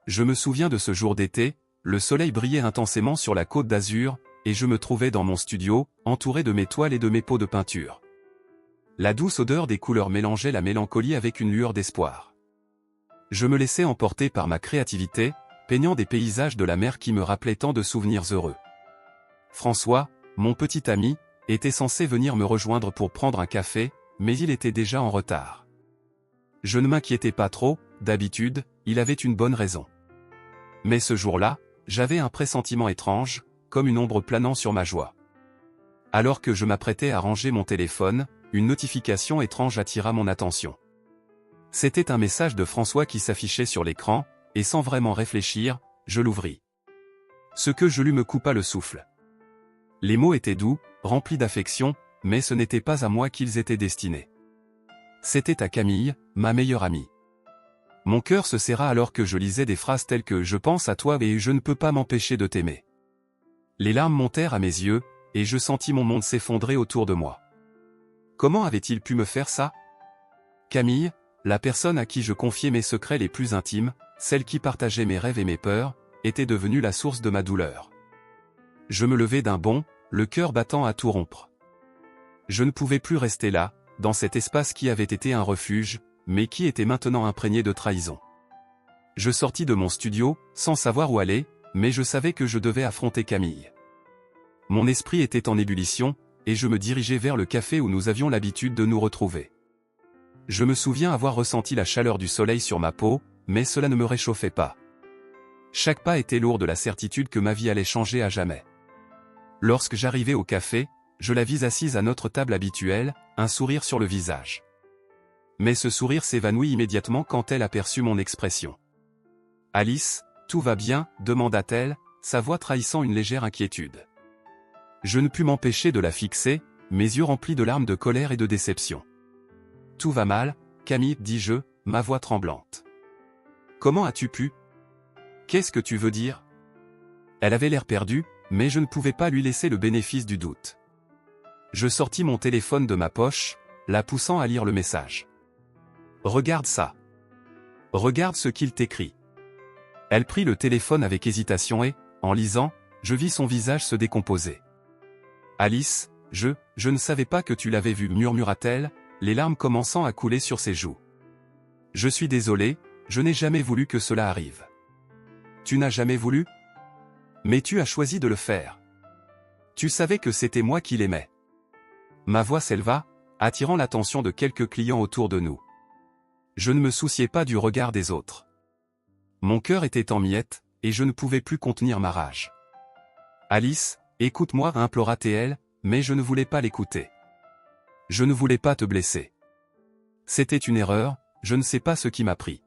Je me souviens de ce jour d'été, le soleil brillait intensément sur la côte d'Azur, et je me trouvais dans mon studio, entouré de mes toiles et de mes pots de peinture. La douce odeur des couleurs mélangeait la mélancolie avec une lueur d'espoir. Je me laissais emporter par ma créativité, peignant des paysages de la mer qui me rappelaient tant de souvenirs heureux. François, mon petit ami, était censé venir me rejoindre pour prendre un café, mais il était déjà en retard. Je ne m'inquiétais pas trop, d'habitude, il avait une bonne raison. Mais ce jour-là, j'avais un pressentiment étrange, comme une ombre planant sur ma joie. Alors que je m'apprêtais à ranger mon téléphone, une notification étrange attira mon attention. C'était un message de François qui s'affichait sur l'écran, et sans vraiment réfléchir, je l'ouvris. Ce que je lus me coupa le souffle. Les mots étaient doux, remplis d'affection, mais ce n'était pas à moi qu'ils étaient destinés. C'était à Camille, ma meilleure amie. Mon cœur se serra alors que je lisais des phrases telles que « Je pense à toi et je ne peux pas m'empêcher de t'aimer ». Les larmes montèrent à mes yeux, et je sentis mon monde s'effondrer autour de moi. Comment avait-il pu me faire ça? Camille, la personne à qui je confiais mes secrets les plus intimes, celle qui partageait mes rêves et mes peurs, était devenue la source de ma douleur. Je me levai d'un bond, le cœur battant à tout rompre. Je ne pouvais plus rester là, dans cet espace qui avait été un refuge, mais qui était maintenant imprégné de trahison. Je sortis de mon studio, sans savoir où aller, mais je savais que je devais affronter Camille. Mon esprit était en ébullition, et je me dirigeais vers le café où nous avions l'habitude de nous retrouver. Je me souviens avoir ressenti la chaleur du soleil sur ma peau, mais cela ne me réchauffait pas. Chaque pas était lourd de la certitude que ma vie allait changer à jamais. Lorsque j'arrivai au café, je la vis assise à notre table habituelle, un sourire sur le visage. Mais ce sourire s'évanouit immédiatement quand elle aperçut mon expression. « Alice, tout va bien ?» demanda-t-elle, sa voix trahissant une légère inquiétude. Je ne pus m'empêcher de la fixer, mes yeux remplis de larmes de colère et de déception. « Tout va mal, Camille, dis-je, ma voix tremblante. Comment as-tu pu? Qu'est-ce que tu veux dire? » Elle avait l'air perdue, mais je ne pouvais pas lui laisser le bénéfice du doute. Je sortis mon téléphone de ma poche, la poussant à lire le message. « Regarde ça. Regarde ce qu'il t'écrit. » Elle prit le téléphone avec hésitation et, en lisant, je vis son visage se décomposer. « Alice, je ne savais pas que tu l'avais vu, murmura-t-elle, les larmes commençant à couler sur ses joues. « Je suis désolé, je n'ai jamais voulu que cela arrive. »« Tu n'as jamais voulu? Mais tu as choisi de le faire. Tu savais que c'était moi qui l'aimais. » Ma voix s'éleva, attirant l'attention de quelques clients autour de nous. Je ne me souciais pas du regard des autres. Mon cœur était en miettes, et je ne pouvais plus contenir ma rage. « Alice, écoute-moi » implora-t-elle, mais je ne voulais pas l'écouter. Je ne voulais pas te blesser. C'était une erreur, je ne sais pas ce qui m'a pris.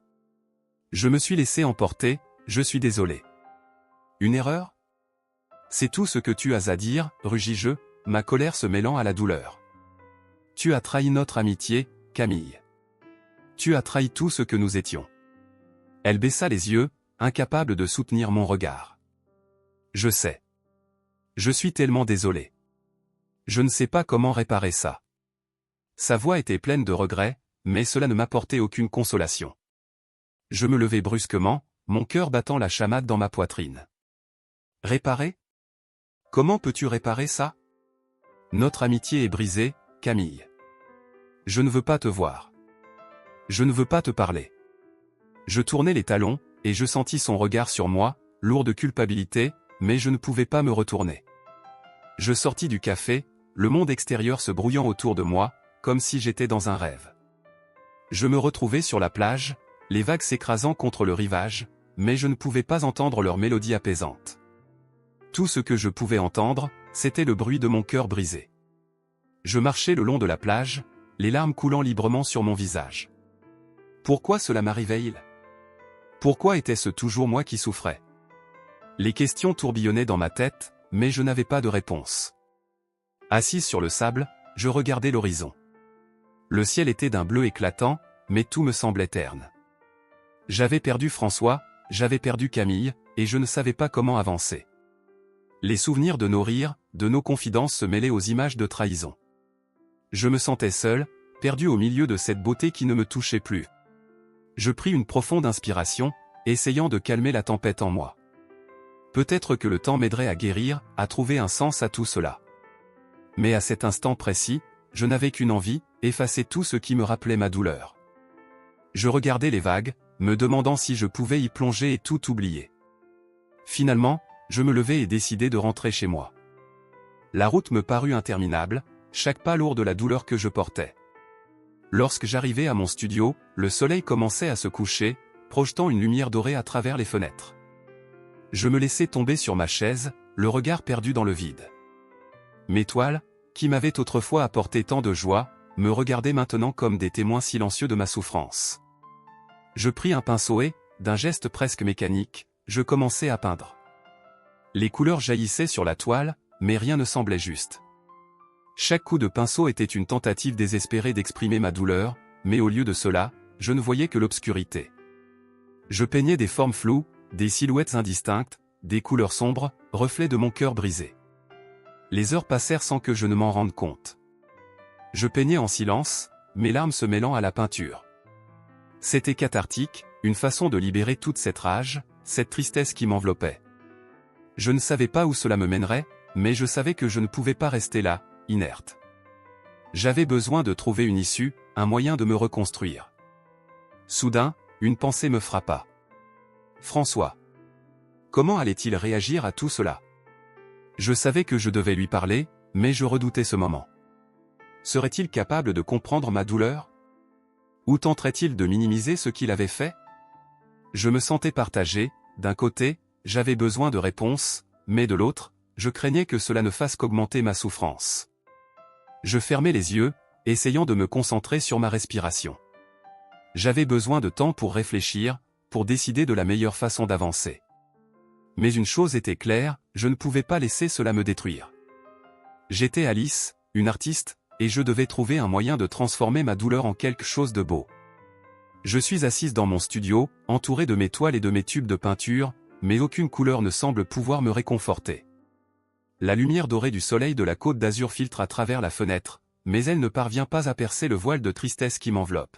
Je me suis laissé emporter, je suis désolé. Une erreur? C'est tout ce que tu as à dire, rugis-je, ma colère se mêlant à la douleur. Tu as trahi notre amitié, Camille. Tu as trahi tout ce que nous étions. Elle baissa les yeux, incapable de soutenir mon regard. Je sais. Je suis tellement désolé. Je ne sais pas comment réparer ça. Sa voix était pleine de regret, mais cela ne m'apportait aucune consolation. Je me levai brusquement, mon cœur battant la chamade dans ma poitrine. Réparer? Comment peux-tu réparer ça? Notre amitié est brisée, Camille. Je ne veux pas te voir. Je ne veux pas te parler. Je tournai les talons, et je sentis son regard sur moi, lourd de culpabilité, mais je ne pouvais pas me retourner. Je sortis du café, le monde extérieur se brouillant autour de moi, comme si j'étais dans un rêve. Je me retrouvai sur la plage, les vagues s'écrasant contre le rivage, mais je ne pouvais pas entendre leur mélodie apaisante. Tout ce que je pouvais entendre, c'était le bruit de mon cœur brisé. Je marchais le long de la plage, les larmes coulant librement sur mon visage. Pourquoi cela m'arrivait-il? Pourquoi était-ce toujours moi qui souffrais? Les questions tourbillonnaient dans ma tête, mais je n'avais pas de réponse. Assise sur le sable, je regardais l'horizon. Le ciel était d'un bleu éclatant, mais tout me semblait terne. J'avais perdu François, j'avais perdu Camille, et je ne savais pas comment avancer. Les souvenirs de nos rires, de nos confidences se mêlaient aux images de trahison. Je me sentais seul, perdu au milieu de cette beauté qui ne me touchait plus. Je pris une profonde inspiration, essayant de calmer la tempête en moi. Peut-être que le temps m'aiderait à guérir, à trouver un sens à tout cela. Mais à cet instant précis, je n'avais qu'une envie, effacer tout ce qui me rappelait ma douleur. Je regardais les vagues, me demandant si je pouvais y plonger et tout oublier. Finalement, je me levai et décidai de rentrer chez moi. La route me parut interminable, chaque pas lourd de la douleur que je portais. Lorsque j'arrivai à mon studio, le soleil commençait à se coucher, projetant une lumière dorée à travers les fenêtres. Je me laissai tomber sur ma chaise, le regard perdu dans le vide. Mes toiles, qui m'avaient autrefois apporté tant de joie, me regardaient maintenant comme des témoins silencieux de ma souffrance. Je pris un pinceau et, d'un geste presque mécanique, je commençai à peindre. Les couleurs jaillissaient sur la toile, mais rien ne semblait juste. Chaque coup de pinceau était une tentative désespérée d'exprimer ma douleur, mais au lieu de cela, je ne voyais que l'obscurité. Je peignais des formes floues, des silhouettes indistinctes, des couleurs sombres, reflets de mon cœur brisé. Les heures passèrent sans que je ne m'en rende compte. Je peignais en silence, mes larmes se mêlant à la peinture. C'était cathartique, une façon de libérer toute cette rage, cette tristesse qui m'enveloppait. Je ne savais pas où cela me mènerait, mais je savais que je ne pouvais pas rester là, inerte. J'avais besoin de trouver une issue, un moyen de me reconstruire. Soudain, une pensée me frappa. François. Comment allait-il réagir à tout cela? Je savais que je devais lui parler, mais je redoutais ce moment. Serait-il capable de comprendre ma douleur? Ou tenterait-il de minimiser ce qu'il avait fait? Je me sentais partagé, d'un côté, j'avais besoin de réponses, mais de l'autre, je craignais que cela ne fasse qu'augmenter ma souffrance. Je fermais les yeux, essayant de me concentrer sur ma respiration. J'avais besoin de temps pour réfléchir, pour décider de la meilleure façon d'avancer. Mais une chose était claire, je ne pouvais pas laisser cela me détruire. J'étais Alice, une artiste, et je devais trouver un moyen de transformer ma douleur en quelque chose de beau. Je suis assise dans mon studio, entourée de mes toiles et de mes tubes de peinture, mais aucune couleur ne semble pouvoir me réconforter. La lumière dorée du soleil de la Côte d'Azur filtre à travers la fenêtre, mais elle ne parvient pas à percer le voile de tristesse qui m'enveloppe.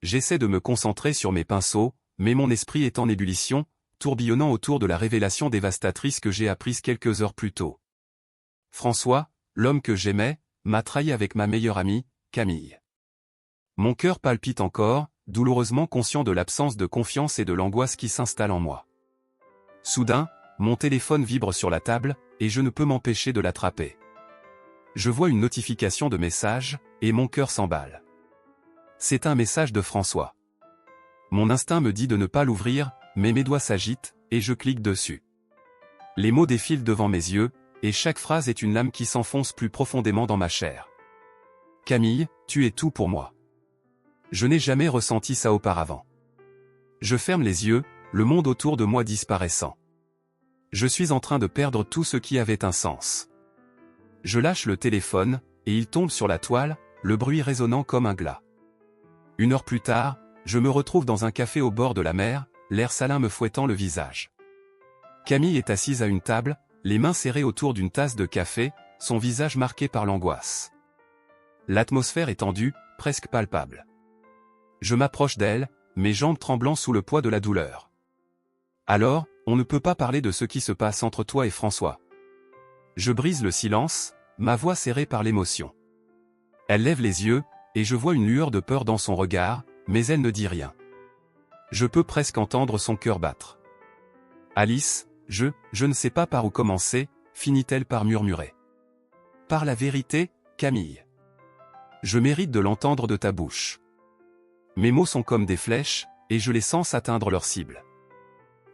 J'essaie de me concentrer sur mes pinceaux, mais mon esprit est en ébullition, tourbillonnant autour de la révélation dévastatrice que j'ai apprise quelques heures plus tôt. François, l'homme que j'aimais, m'a trahi avec ma meilleure amie, Camille. Mon cœur palpite encore, douloureusement conscient de l'absence de confiance et de l'angoisse qui s'installe en moi. Soudain, mon téléphone vibre sur la table, et je ne peux m'empêcher de l'attraper. Je vois une notification de message, et mon cœur s'emballe. C'est un message de François. Mon instinct me dit de ne pas l'ouvrir, mais mes doigts s'agitent, et je clique dessus. Les mots défilent devant mes yeux, et chaque phrase est une lame qui s'enfonce plus profondément dans ma chair. Camille, tu es tout pour moi. Je n'ai jamais ressenti ça auparavant. Je ferme les yeux, le monde autour de moi disparaissant. Je suis en train de perdre tout ce qui avait un sens. Je lâche le téléphone, et il tombe sur la toile, le bruit résonnant comme un glas. 1 heure plus tard, je me retrouve dans un café au bord de la mer, l'air salin me fouettant le visage. Camille est assise à une table, les mains serrées autour d'une tasse de café, son visage marqué par l'angoisse. L'atmosphère est tendue, presque palpable. Je m'approche d'elle, mes jambes tremblant sous le poids de la douleur. Alors, on ne peut pas parler de ce qui se passe entre toi et François. Je brise le silence, ma voix serrée par l'émotion. Elle lève les yeux, et je vois une lueur de peur dans son regard, mais elle ne dit rien. Je peux presque entendre son cœur battre. Alice, je ne sais pas par où commencer, finit-elle par murmurer. Par la vérité, Camille. Je mérite de l'entendre de ta bouche. Mes mots sont comme des flèches, et je les sens atteindre leur cible.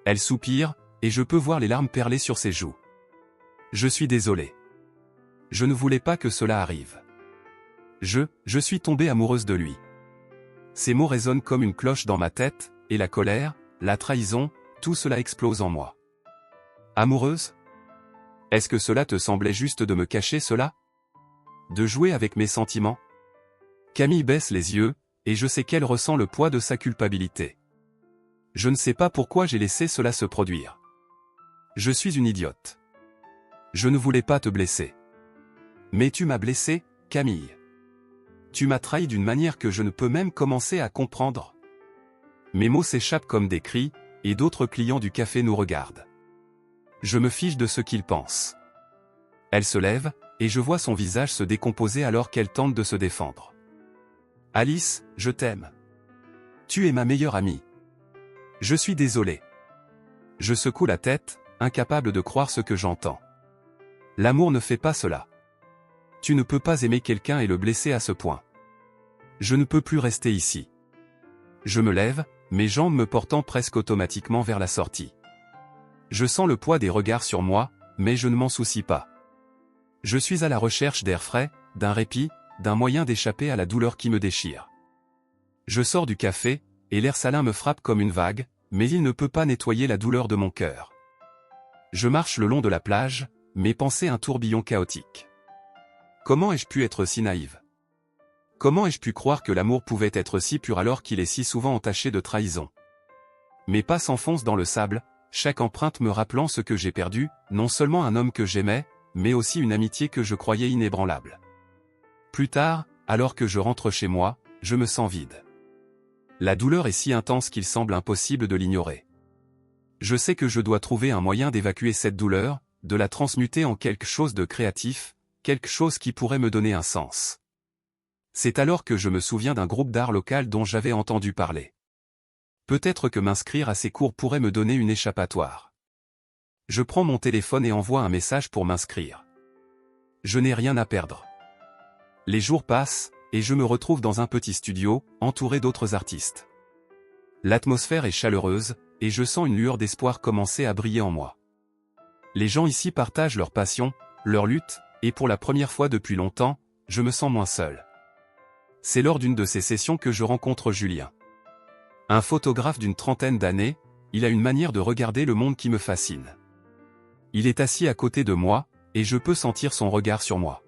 Elle soupire, et je peux voir les larmes perler sur ses joues. Je suis désolé. Je ne voulais pas que cela arrive. Je suis tombée amoureuse de lui. Ces mots résonnent comme une cloche dans ma tête, et la colère, la trahison, tout cela explose en moi. Amoureuse? Est-ce que cela te semblait juste de me cacher cela? De jouer avec mes sentiments? Camille baisse les yeux, et je sais qu'elle ressent le poids de sa culpabilité. Je ne sais pas pourquoi j'ai laissé cela se produire. Je suis une idiote. Je ne voulais pas te blesser. Mais tu m'as blessé, Camille. Tu m'as trahi d'une manière que je ne peux même commencer à comprendre. Mes mots s'échappent comme des cris, et d'autres clients du café nous regardent. Je me fiche de ce qu'ils pensent. Elle se lève, et je vois son visage se décomposer alors qu'elle tente de se défendre. Alice, je t'aime. Tu es ma meilleure amie. Je suis désolé. Je secoue la tête, incapable de croire ce que j'entends. L'amour ne fait pas cela. Tu ne peux pas aimer quelqu'un et le blesser à ce point. Je ne peux plus rester ici. Je me lève, mes jambes me portant presque automatiquement vers la sortie. Je sens le poids des regards sur moi, mais je ne m'en soucie pas. Je suis à la recherche d'air frais, d'un répit, d'un moyen d'échapper à la douleur qui me déchire. Je sors du café, et l'air salin me frappe comme une vague, mais il ne peut pas nettoyer la douleur de mon cœur. Je marche le long de la plage, mes pensées un tourbillon chaotique. Comment ai-je pu être si naïve? Comment ai-je pu croire que l'amour pouvait être si pur alors qu'il est si souvent entaché de trahison? Mes pas s'enfoncent dans le sable, chaque empreinte me rappelant ce que j'ai perdu, non seulement un homme que j'aimais, mais aussi une amitié que je croyais inébranlable. Plus tard, alors que je rentre chez moi, je me sens vide. La douleur est si intense qu'il semble impossible de l'ignorer. Je sais que je dois trouver un moyen d'évacuer cette douleur, de la transmuter en quelque chose de créatif, quelque chose qui pourrait me donner un sens. C'est alors que je me souviens d'un groupe d'art local dont j'avais entendu parler. Peut-être que m'inscrire à ces cours pourrait me donner une échappatoire. Je prends mon téléphone et envoie un message pour m'inscrire. Je n'ai rien à perdre. Les jours passent, et je me retrouve dans un petit studio, entouré d'autres artistes. L'atmosphère est chaleureuse, et je sens une lueur d'espoir commencer à briller en moi. Les gens ici partagent leur passion, leur lutte, et pour la première fois depuis longtemps, je me sens moins seul. C'est lors d'une de ces sessions que je rencontre Julien. Un photographe d'une trentaine d'années, il a une manière de regarder le monde qui me fascine. Il est assis à côté de moi, et je peux sentir son regard sur moi.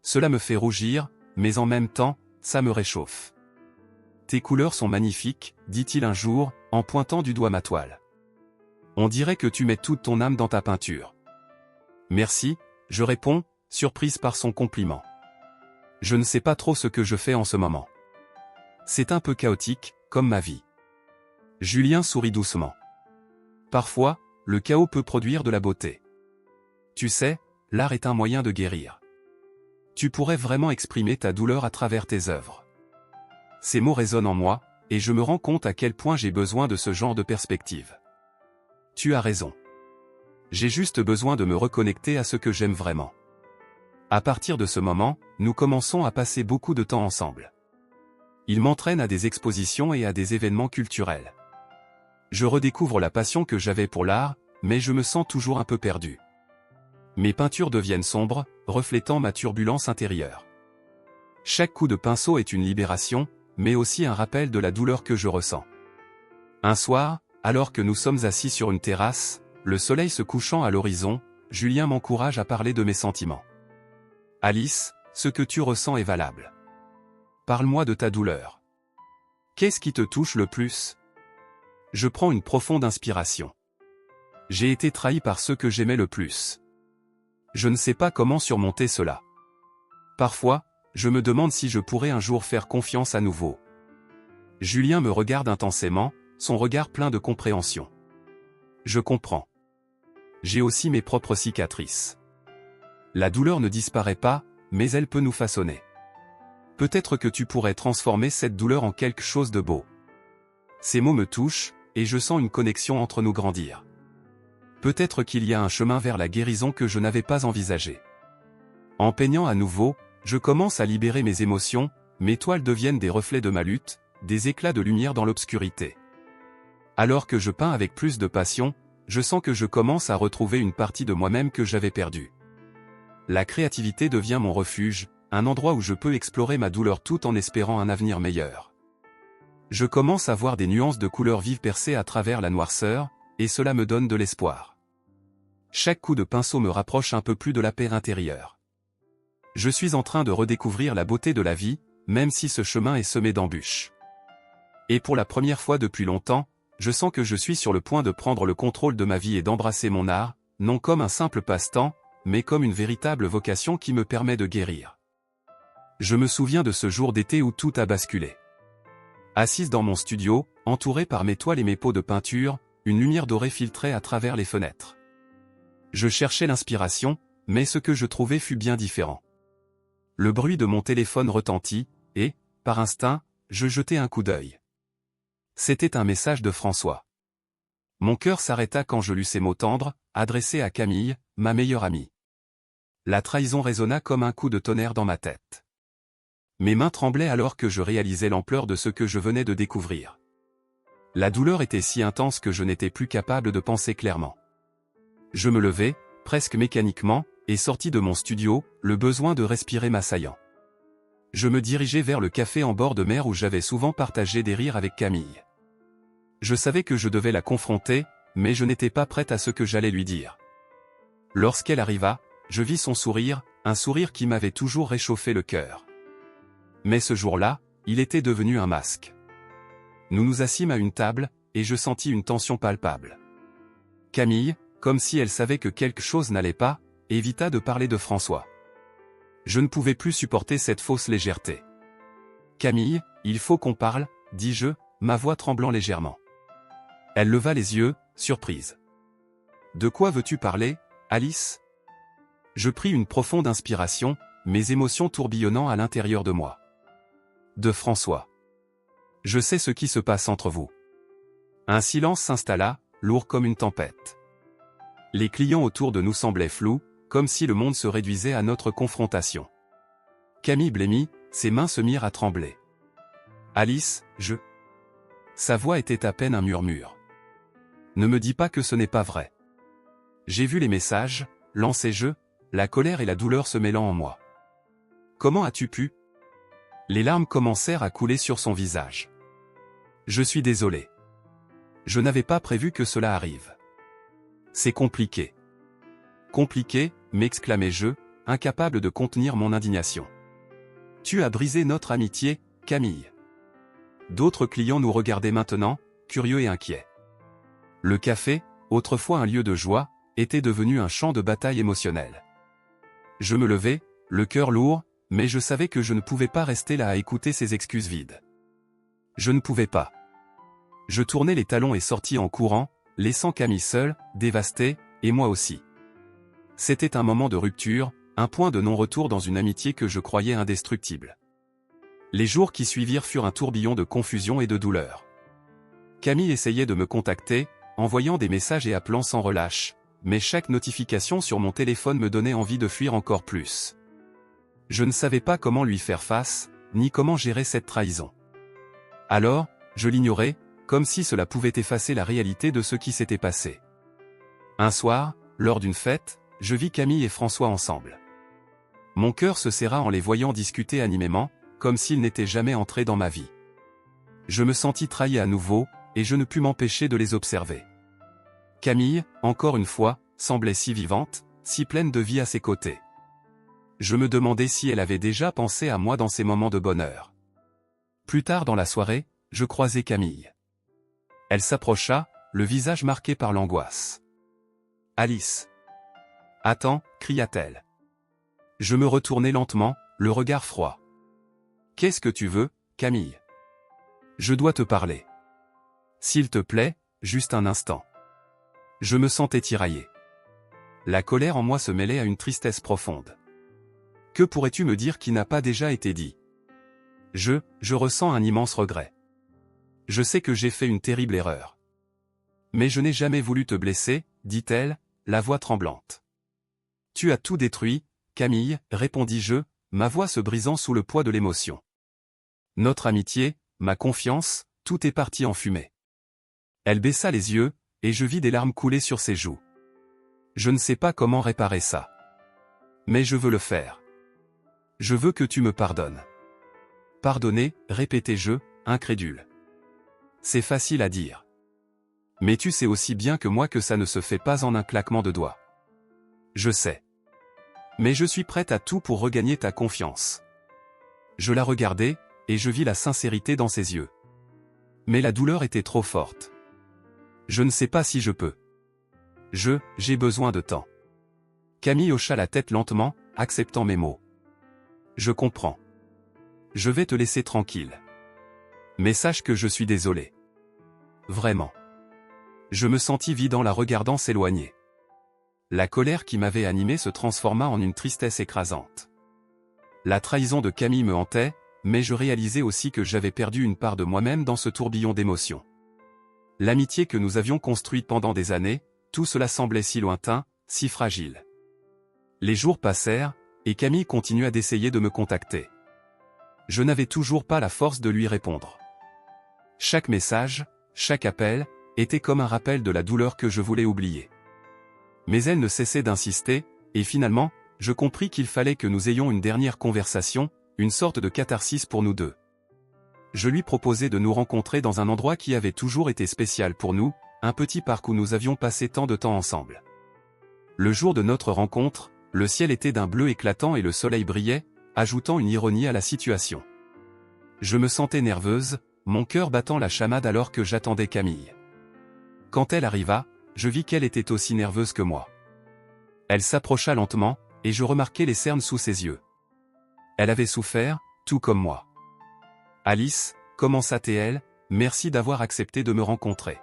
Cela me fait rougir, mais en même temps, ça me réchauffe. Tes couleurs sont magnifiques, dit-il un jour, en pointant du doigt ma toile. On dirait que tu mets toute ton âme dans ta peinture. Merci, je réponds, surprise par son compliment. Je ne sais pas trop ce que je fais en ce moment. C'est un peu chaotique, comme ma vie. Julien sourit doucement. Parfois, le chaos peut produire de la beauté. Tu sais, l'art est un moyen de guérir. Tu pourrais vraiment exprimer ta douleur à travers tes œuvres. Ces mots résonnent en moi, et je me rends compte à quel point j'ai besoin de ce genre de perspective. Tu as raison. J'ai juste besoin de me reconnecter à ce que j'aime vraiment. À partir de ce moment, nous commençons à passer beaucoup de temps ensemble. Il m'entraîne à des expositions et à des événements culturels. Je redécouvre la passion que j'avais pour l'art, mais je me sens toujours un peu perdu. Mes peintures deviennent sombres, reflétant ma turbulence intérieure. Chaque coup de pinceau est une libération, mais aussi un rappel de la douleur que je ressens. Un soir, alors que nous sommes assis sur une terrasse, le soleil se couchant à l'horizon, Julien m'encourage à parler de mes sentiments. Alice, ce que tu ressens est valable. Parle-moi de ta douleur. Qu'est-ce qui te touche le plus? Je prends une profonde inspiration. J'ai été trahi par ceux que j'aimais le plus. Je ne sais pas comment surmonter cela. Parfois, je me demande si je pourrais un jour faire confiance à nouveau. Julien me regarde intensément, son regard plein de compréhension. Je comprends. J'ai aussi mes propres cicatrices. La douleur ne disparaît pas, mais elle peut nous façonner. Peut-être que tu pourrais transformer cette douleur en quelque chose de beau. Ces mots me touchent, et je sens une connexion entre nous grandir. Peut-être qu'il y a un chemin vers la guérison que je n'avais pas envisagé. En peignant à nouveau, je commence à libérer mes émotions, mes toiles deviennent des reflets de ma lutte, des éclats de lumière dans l'obscurité. Alors que je peins avec plus de passion, je sens que je commence à retrouver une partie de moi-même que j'avais perdue. La créativité devient mon refuge, un endroit où je peux explorer ma douleur tout en espérant un avenir meilleur. Je commence à voir des nuances de couleurs vives percer à travers la noirceur, et cela me donne de l'espoir. Chaque coup de pinceau me rapproche un peu plus de la paix intérieure. Je suis en train de redécouvrir la beauté de la vie, même si ce chemin est semé d'embûches. Et pour la première fois depuis longtemps, je sens que je suis sur le point de prendre le contrôle de ma vie et d'embrasser mon art, non comme un simple passe-temps, mais comme une véritable vocation qui me permet de guérir. Je me souviens de ce jour d'été où tout a basculé. Assise dans mon studio, entourée par mes toiles et mes pots de peinture, une lumière dorée filtrait à travers les fenêtres. Je cherchais l'inspiration, mais ce que je trouvais fut bien différent. Le bruit de mon téléphone retentit, et, par instinct, je jetai un coup d'œil. C'était un message de François. Mon cœur s'arrêta quand je lus ces mots tendres, adressés à Camille, ma meilleure amie. La trahison résonna comme un coup de tonnerre dans ma tête. Mes mains tremblaient alors que je réalisais l'ampleur de ce que je venais de découvrir. La douleur était si intense que je n'étais plus capable de penser clairement. Je me levai, presque mécaniquement, et sortis de mon studio, le besoin de respirer m'assaillant. Je me dirigeai vers le café en bord de mer où j'avais souvent partagé des rires avec Camille. Je savais que je devais la confronter, mais je n'étais pas prête à ce que j'allais lui dire. Lorsqu'elle arriva, je vis son sourire, un sourire qui m'avait toujours réchauffé le cœur. Mais ce jour-là, il était devenu un masque. Nous nous assîmes à une table, et je sentis une tension palpable. Camille, comme si elle savait que quelque chose n'allait pas, évita de parler de François. Je ne pouvais plus supporter cette fausse légèreté. « Camille, il faut qu'on parle, » dis-je, ma voix tremblant légèrement. Elle leva les yeux, surprise. « De quoi veux-tu parler, Alice ?» Je pris une profonde inspiration, mes émotions tourbillonnant à l'intérieur de moi. « De François. Je sais ce qui se passe entre vous. » Un silence s'installa, lourd comme une tempête. Les clients autour de nous semblaient flous, comme si le monde se réduisait à notre confrontation. Camille blêmit, ses mains se mirent à trembler. « Alice, je... » Sa voix était à peine un murmure. « Ne me dis pas que ce n'est pas vrai. » J'ai vu les messages, lançai-je, la colère et la douleur se mêlant en moi. « Comment as-tu pu ?» Les larmes commencèrent à couler sur son visage. « Je suis désolé. Je n'avais pas prévu que cela arrive. C'est compliqué. » Compliqué, m'exclamai-je, incapable de contenir mon indignation. « Tu as brisé notre amitié, Camille. » D'autres clients nous regardaient maintenant, curieux et inquiets. Le café, autrefois un lieu de joie, était devenu un champ de bataille émotionnelle. Je me levai, le cœur lourd, mais je savais que je ne pouvais pas rester là à écouter ces excuses vides. Je ne pouvais pas. Je tournai les talons et sortis en courant, laissant Camille seule, dévastée, et moi aussi. C'était un moment de rupture, un point de non-retour dans une amitié que je croyais indestructible. Les jours qui suivirent furent un tourbillon de confusion et de douleur. Camille essayait de me contacter, envoyant des messages et appelant sans relâche, mais chaque notification sur mon téléphone me donnait envie de fuir encore plus. Je ne savais pas comment lui faire face, ni comment gérer cette trahison. Alors, je l'ignorais, comme si cela pouvait effacer la réalité de ce qui s'était passé. Un soir, lors d'une fête, je vis Camille et François ensemble. Mon cœur se serra en les voyant discuter animément, comme s'ils n'étaient jamais entrés dans ma vie. Je me sentis trahi à nouveau, et je ne pus m'empêcher de les observer. Camille, encore une fois, semblait si vivante, si pleine de vie à ses côtés. Je me demandais si elle avait déjà pensé à moi dans ces moments de bonheur. Plus tard dans la soirée, je croisai Camille. Elle s'approcha, le visage marqué par l'angoisse. « Alice !» « Attends !» cria-t-elle. Je me retournai lentement, le regard froid. « Qu'est-ce que tu veux, Camille ? Je dois te parler. S'il te plaît, juste un instant. » Je me sentais tiraillé. La colère en moi se mêlait à une tristesse profonde. Que pourrais-tu me dire qui n'a pas déjà été dit ? Je ressens un immense regret. Je sais que j'ai fait une terrible erreur. Mais je n'ai jamais voulu te blesser, dit-elle, la voix tremblante. Tu as tout détruit, Camille, répondis-je, ma voix se brisant sous le poids de l'émotion. Notre amitié, ma confiance, tout est parti en fumée. Elle baissa les yeux, et je vis des larmes couler sur ses joues. Je ne sais pas comment réparer ça. Mais je veux le faire. Je veux que tu me pardonnes. Pardonner, répétai-je, incrédule. C'est facile à dire. Mais tu sais aussi bien que moi que ça ne se fait pas en un claquement de doigts. Je sais. Mais je suis prête à tout pour regagner ta confiance. Je la regardai, et je vis la sincérité dans ses yeux. Mais la douleur était trop forte. Je ne sais pas si je peux. J'ai besoin de temps. Camille hocha la tête lentement, acceptant mes mots. Je comprends. Je vais te laisser tranquille. Mais sache que je suis désolé. Vraiment. Je me sentis vide en la regardant s'éloigner. La colère qui m'avait animé se transforma en une tristesse écrasante. La trahison de Camille me hantait, mais je réalisais aussi que j'avais perdu une part de moi-même dans ce tourbillon d'émotions. L'amitié que nous avions construite pendant des années, tout cela semblait si lointain, si fragile. Les jours passèrent, et Camille continua d'essayer de me contacter. Je n'avais toujours pas la force de lui répondre. Chaque message, chaque appel, était comme un rappel de la douleur que je voulais oublier. Mais elle ne cessait d'insister, et finalement, je compris qu'il fallait que nous ayons une dernière conversation, une sorte de catharsis pour nous deux. Je lui proposai de nous rencontrer dans un endroit qui avait toujours été spécial pour nous, un petit parc où nous avions passé tant de temps ensemble. Le jour de notre rencontre, le ciel était d'un bleu éclatant et le soleil brillait, ajoutant une ironie à la situation. Je me sentais nerveuse, mon cœur battant la chamade alors que j'attendais Camille. Quand elle arriva, je vis qu'elle était aussi nerveuse que moi. Elle s'approcha lentement, et je remarquai les cernes sous ses yeux. Elle avait souffert, tout comme moi. « Alice, commença-t-elle, merci d'avoir accepté de me rencontrer. »«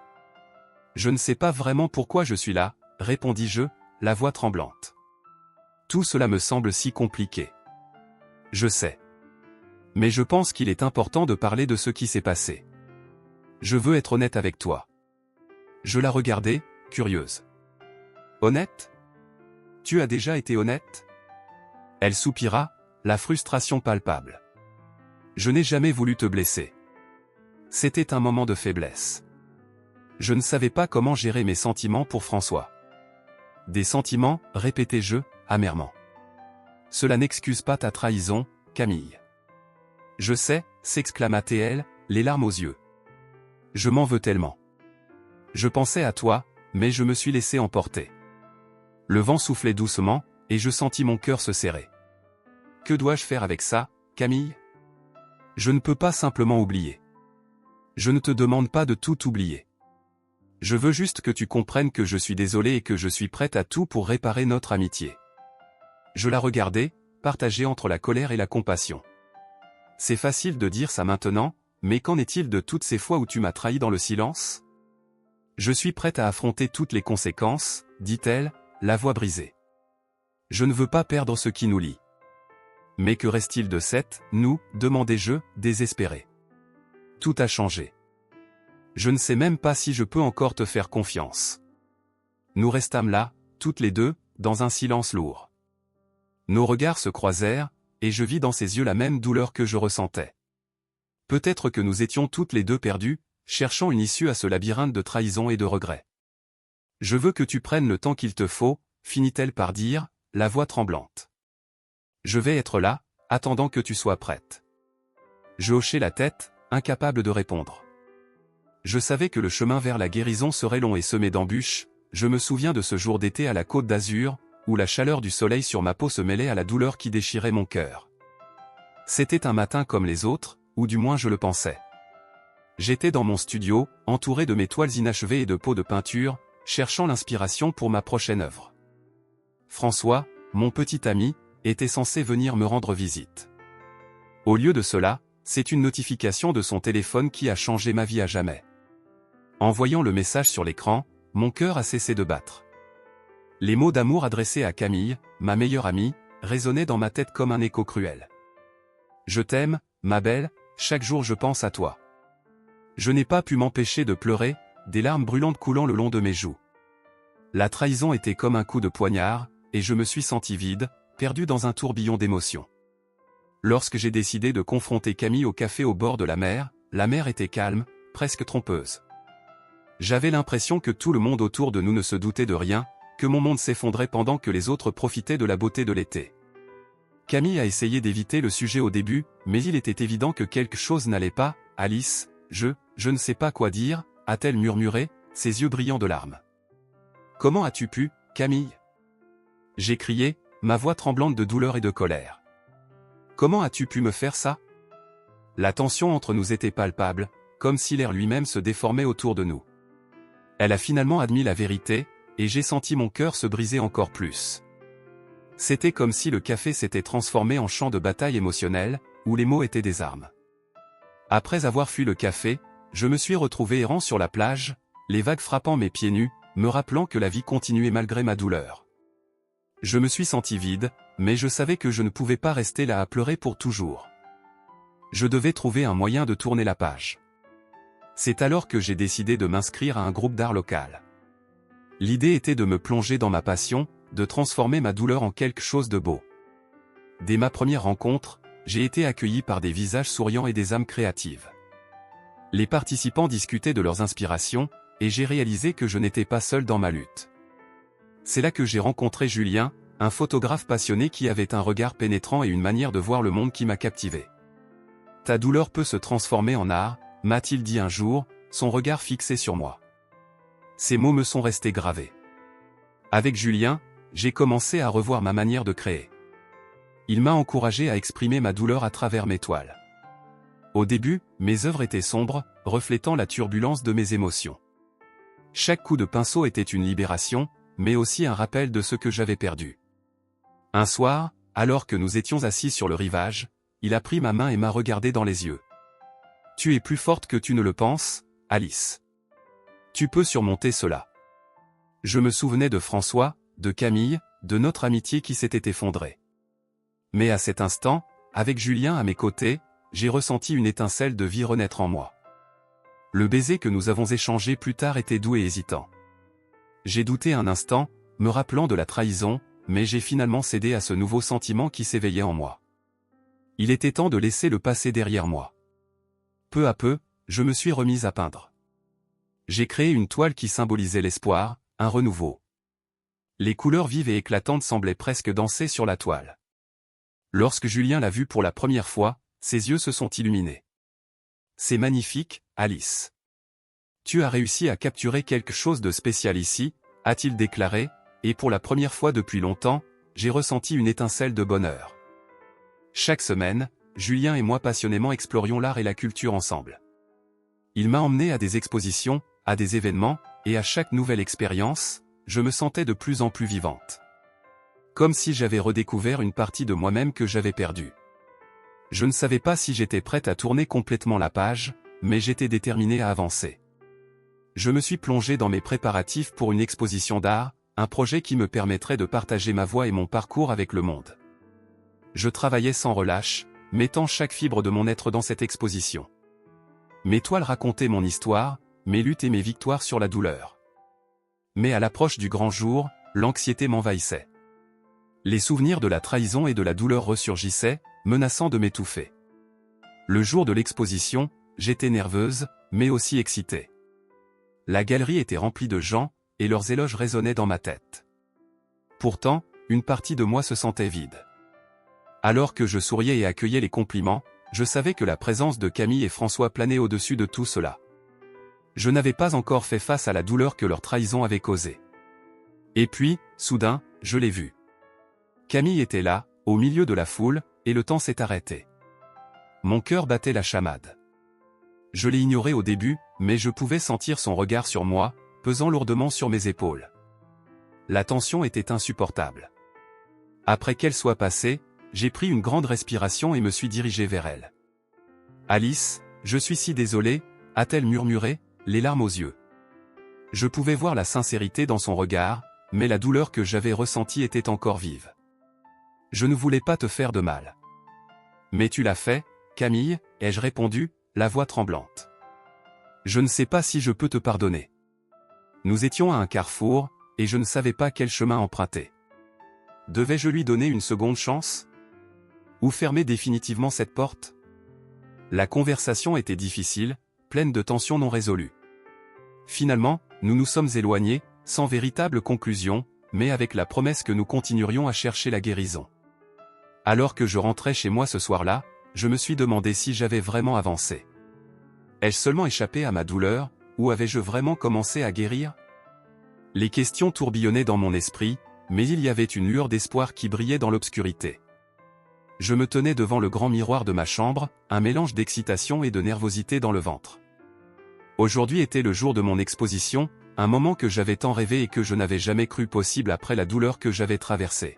Je ne sais pas vraiment pourquoi je suis là, » répondis-je, la voix tremblante. « Tout cela me semble si compliqué. »« Je sais. Mais je pense qu'il est important de parler de ce qui s'est passé. Je veux être honnête avec toi. » Je la regardai, curieuse. « Honnête ? Tu as déjà été honnête ? » Elle soupira, la frustration palpable. « Je n'ai jamais voulu te blesser. C'était un moment de faiblesse. Je ne savais pas comment gérer mes sentiments pour François. »« Des sentiments, répétai-je, amèrement. Cela n'excuse pas ta trahison, Camille. »« Je sais, s'exclama-t-elle, les larmes aux yeux. Je m'en veux tellement. Je pensais à toi, mais je me suis laissé emporter. Le vent soufflait doucement, et je sentis mon cœur se serrer. Que dois-je faire avec ça, Camille ? Je ne peux pas simplement oublier. Je ne te demande pas de tout oublier. Je veux juste que tu comprennes que je suis désolé et que je suis prête à tout pour réparer notre amitié. Je la regardais, partagée entre la colère et la compassion. C'est facile de dire ça maintenant, mais qu'en est-il de toutes ces fois où tu m'as trahi dans le silence ? Je suis prête à affronter toutes les conséquences, dit-elle, la voix brisée. Je ne veux pas perdre ce qui nous lie. Mais que reste-t-il de nous, demandai-je, désespéré. Tout a changé. Je ne sais même pas si je peux encore te faire confiance. Nous restâmes là, toutes les deux, dans un silence lourd. Nos regards se croisèrent, et je vis dans ses yeux la même douleur que je ressentais. Peut-être que nous étions toutes les deux perdues, cherchant une issue à ce labyrinthe de trahison et de regrets. « Je veux que tu prennes le temps qu'il te faut, » finit-elle par dire, la voix tremblante. « Je vais être là, attendant que tu sois prête. » Je hochai la tête, incapable de répondre. Je savais que le chemin vers la guérison serait long et semé d'embûches. Je me souviens de ce jour d'été à la Côte d'Azur, où la chaleur du soleil sur ma peau se mêlait à la douleur qui déchirait mon cœur. C'était un matin comme les autres, ou du moins je le pensais. J'étais dans mon studio, entouré de mes toiles inachevées et de pots de peinture, cherchant l'inspiration pour ma prochaine œuvre. François, mon petit ami, était censé venir me rendre visite. Au lieu de cela, c'est une notification de son téléphone qui a changé ma vie à jamais. En voyant le message sur l'écran, mon cœur a cessé de battre. Les mots d'amour adressés à Camille, ma meilleure amie, résonnaient dans ma tête comme un écho cruel. « Je t'aime, ma belle, chaque jour je pense à toi. » Je n'ai pas pu m'empêcher de pleurer, des larmes brûlantes coulant le long de mes joues. La trahison était comme un coup de poignard, et je me suis senti vide, perdu dans un tourbillon d'émotions. Lorsque j'ai décidé de confronter Camille au café au bord de la mer était calme, presque trompeuse. J'avais l'impression que tout le monde autour de nous ne se doutait de rien, que mon monde s'effondrait pendant que les autres profitaient de la beauté de l'été. Camille a essayé d'éviter le sujet au début, mais il était évident que quelque chose n'allait pas. « Alice, je ne sais pas quoi dire », a-t-elle murmuré, ses yeux brillants de larmes. « Comment as-tu pu, Camille ?» J'ai crié, ma voix tremblante de douleur et de colère. « Comment as-tu pu me faire ça ?» La tension entre nous était palpable, comme si l'air lui-même se déformait autour de nous. Elle a finalement admis la vérité, et j'ai senti mon cœur se briser encore plus. C'était comme si le café s'était transformé en champ de bataille émotionnel, où les mots étaient des armes. « Après avoir fui le café, je me suis retrouvé errant sur la plage, les vagues frappant mes pieds nus, me rappelant que la vie continuait malgré ma douleur. Je me suis senti vide, mais je savais que je ne pouvais pas rester là à pleurer pour toujours. Je devais trouver un moyen de tourner la page. C'est alors que j'ai décidé de m'inscrire à un groupe d'art local. L'idée était de me plonger dans ma passion, de transformer ma douleur en quelque chose de beau. Dès ma première rencontre, j'ai été accueilli par des visages souriants et des âmes créatives. Les participants discutaient de leurs inspirations, et j'ai réalisé que je n'étais pas seul dans ma lutte. C'est là que j'ai rencontré Julien, un photographe passionné qui avait un regard pénétrant et une manière de voir le monde qui m'a captivé. « Ta douleur peut se transformer en art », m'a-t-il dit un jour, son regard fixé sur moi. Ces mots me sont restés gravés. Avec Julien, j'ai commencé à revoir ma manière de créer. Il m'a encouragé à exprimer ma douleur à travers mes toiles. Au début, mes œuvres étaient sombres, reflétant la turbulence de mes émotions. Chaque coup de pinceau était une libération, mais aussi un rappel de ce que j'avais perdu. Un soir, alors que nous étions assis sur le rivage, il a pris ma main et m'a regardé dans les yeux. « Tu es plus forte que tu ne le penses, Alice. Tu peux surmonter cela. » Je me souvenais de François, de Camille, de notre amitié qui s'était effondrée. Mais à cet instant, avec Julien à mes côtés, j'ai ressenti une étincelle de vie renaître en moi. Le baiser que nous avons échangé plus tard était doux et hésitant. J'ai douté un instant, me rappelant de la trahison, mais j'ai finalement cédé à ce nouveau sentiment qui s'éveillait en moi. Il était temps de laisser le passé derrière moi. Peu à peu, je me suis remise à peindre. J'ai créé une toile qui symbolisait l'espoir, un renouveau. Les couleurs vives et éclatantes semblaient presque danser sur la toile. Lorsque Julien l'a vue pour la première fois, ses yeux se sont illuminés. « C'est magnifique, Alice. Tu as réussi à capturer quelque chose de spécial ici, » a-t-il déclaré, et pour la première fois depuis longtemps, j'ai ressenti une étincelle de bonheur. Chaque semaine, Julien et moi passionnément explorions l'art et la culture ensemble. Il m'a emmené à des expositions, à des événements, et à chaque nouvelle expérience, je me sentais de plus en plus vivante. Comme si j'avais redécouvert une partie de moi-même que j'avais perdue. Je ne savais pas si j'étais prête à tourner complètement la page, mais j'étais déterminée à avancer. Je me suis plongé dans mes préparatifs pour une exposition d'art, un projet qui me permettrait de partager ma voix et mon parcours avec le monde. Je travaillais sans relâche, mettant chaque fibre de mon être dans cette exposition. Mes toiles racontaient mon histoire, mes luttes et mes victoires sur la douleur. Mais à l'approche du grand jour, l'anxiété m'envahissait. Les souvenirs de la trahison et de la douleur ressurgissaient, menaçant de m'étouffer. Le jour de l'exposition, j'étais nerveuse, mais aussi excitée. La galerie était remplie de gens, et leurs éloges résonnaient dans ma tête. Pourtant, une partie de moi se sentait vide. Alors que je souriais et accueillais les compliments, je savais que la présence de Camille et François planait au-dessus de tout cela. Je n'avais pas encore fait face à la douleur que leur trahison avait causée. Et puis, soudain, je l'ai vue. Camille était là, au milieu de la foule, et le temps s'est arrêté. Mon cœur battait la chamade. Je l'ai ignoré au début, mais je pouvais sentir son regard sur moi, pesant lourdement sur mes épaules. La tension était insupportable. Après qu'elle soit passée, j'ai pris une grande respiration et me suis dirigé vers elle. « Alice, je suis si désolé, » a-t-elle murmuré, les larmes aux yeux. Je pouvais voir la sincérité dans son regard, mais la douleur que j'avais ressentie était encore vive. « Je ne voulais pas te faire de mal. »« Mais tu l'as fait, Camille, » ai-je répondu, la voix tremblante. « Je ne sais pas si je peux te pardonner. » Nous étions à un carrefour, et je ne savais pas quel chemin emprunter. Devais-je lui donner une seconde chance? Ou fermer définitivement cette porte? La conversation était difficile, pleine de tensions non résolues. Finalement, nous nous sommes éloignés, sans véritable conclusion, mais avec la promesse que nous continuerions à chercher la guérison. Alors que je rentrais chez moi ce soir-là, je me suis demandé si j'avais vraiment avancé. Ai-je seulement échappé à ma douleur, ou avais-je vraiment commencé à guérir? Les questions tourbillonnaient dans mon esprit, mais il y avait une lueur d'espoir qui brillait dans l'obscurité. Je me tenais devant le grand miroir de ma chambre, un mélange d'excitation et de nervosité dans le ventre. Aujourd'hui était le jour de mon exposition, un moment que j'avais tant rêvé et que je n'avais jamais cru possible après la douleur que j'avais traversée.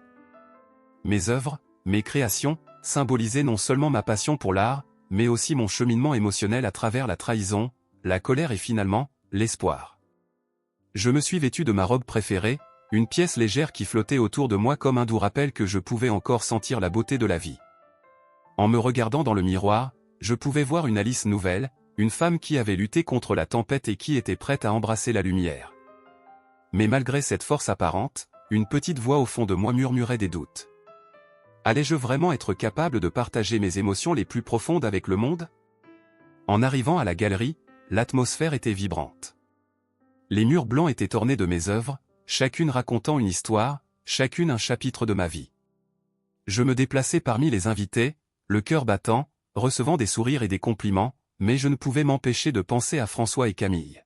Mes œuvres, mes créations, symbolisaient non seulement ma passion pour l'art, mais aussi mon cheminement émotionnel à travers la trahison, la colère et finalement, l'espoir. Je me suis vêtu de ma robe préférée, une pièce légère qui flottait autour de moi comme un doux rappel que je pouvais encore sentir la beauté de la vie. En me regardant dans le miroir, je pouvais voir une Alice nouvelle, une femme qui avait lutté contre la tempête et qui était prête à embrasser la lumière. Mais malgré cette force apparente, une petite voix au fond de moi murmurait des doutes. Allais-je vraiment être capable de partager mes émotions les plus profondes avec le monde? En arrivant à la galerie, l'atmosphère était vibrante. Les murs blancs étaient ornés de mes œuvres, chacune racontant une histoire, chacune un chapitre de ma vie. Je me déplaçais parmi les invités, le cœur battant, recevant des sourires et des compliments, mais je ne pouvais m'empêcher de penser à François et Camille.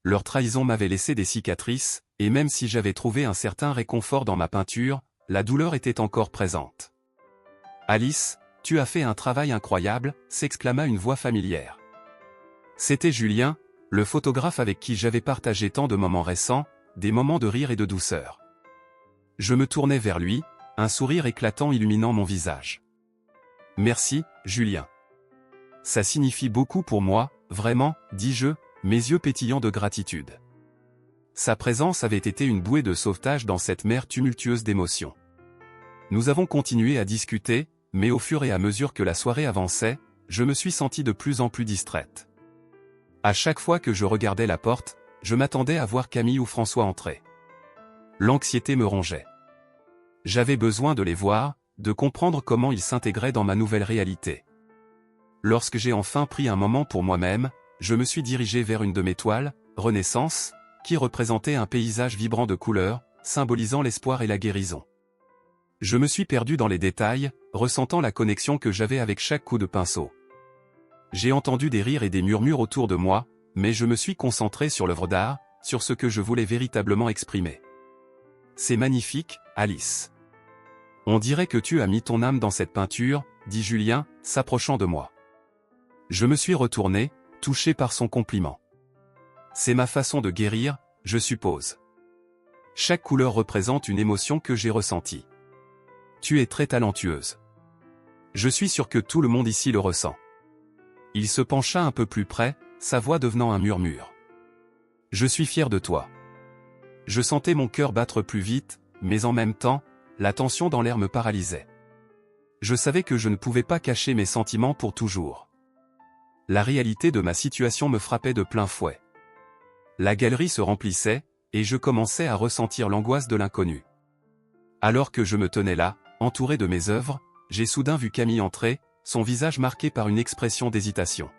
Leur trahison m'avait laissé des cicatrices, et même si j'avais trouvé un certain réconfort dans ma peinture, la douleur était encore présente. « Alice, tu as fait un travail incroyable », s'exclama une voix familière. C'était Julien, le photographe avec qui j'avais partagé tant de moments récents, des moments de rire et de douceur. Je me tournai vers lui, un sourire éclatant illuminant mon visage. « Merci, Julien. Ça signifie beaucoup pour moi, vraiment, dis-je, mes yeux pétillants de gratitude. » Sa présence avait été une bouée de sauvetage dans cette mer tumultueuse d'émotions. Nous avons continué à discuter, mais au fur et à mesure que la soirée avançait, je me suis sentie de plus en plus distraite. À chaque fois que je regardais la porte, je m'attendais à voir Camille ou François entrer. L'anxiété me rongeait. J'avais besoin de les voir, de comprendre comment ils s'intégraient dans ma nouvelle réalité. Lorsque j'ai enfin pris un moment pour moi-même, je me suis dirigé vers une de mes toiles, Renaissance, qui représentait un paysage vibrant de couleurs, symbolisant l'espoir et la guérison. Je me suis perdu dans les détails, ressentant la connexion que j'avais avec chaque coup de pinceau. J'ai entendu des rires et des murmures autour de moi, mais je me suis concentré sur l'œuvre d'art, sur ce que je voulais véritablement exprimer. C'est magnifique, Alice. On dirait que tu as mis ton âme dans cette peinture, dit Julien, s'approchant de moi. Je me suis retourné, touché par son compliment. C'est ma façon de guérir, je suppose. Chaque couleur représente une émotion que j'ai ressentie. Tu es très talentueuse. Je suis sûr que tout le monde ici le ressent. Il se pencha un peu plus près, sa voix devenant un murmure. Je suis fier de toi. Je sentais mon cœur battre plus vite, mais en même temps, la tension dans l'air me paralysait. Je savais que je ne pouvais pas cacher mes sentiments pour toujours. La réalité de ma situation me frappait de plein fouet. La galerie se remplissait, et je commençais à ressentir l'angoisse de l'inconnu. Alors que je me tenais là, entouré de mes œuvres, j'ai soudain vu Camille entrer, son visage marqué par une expression d'hésitation.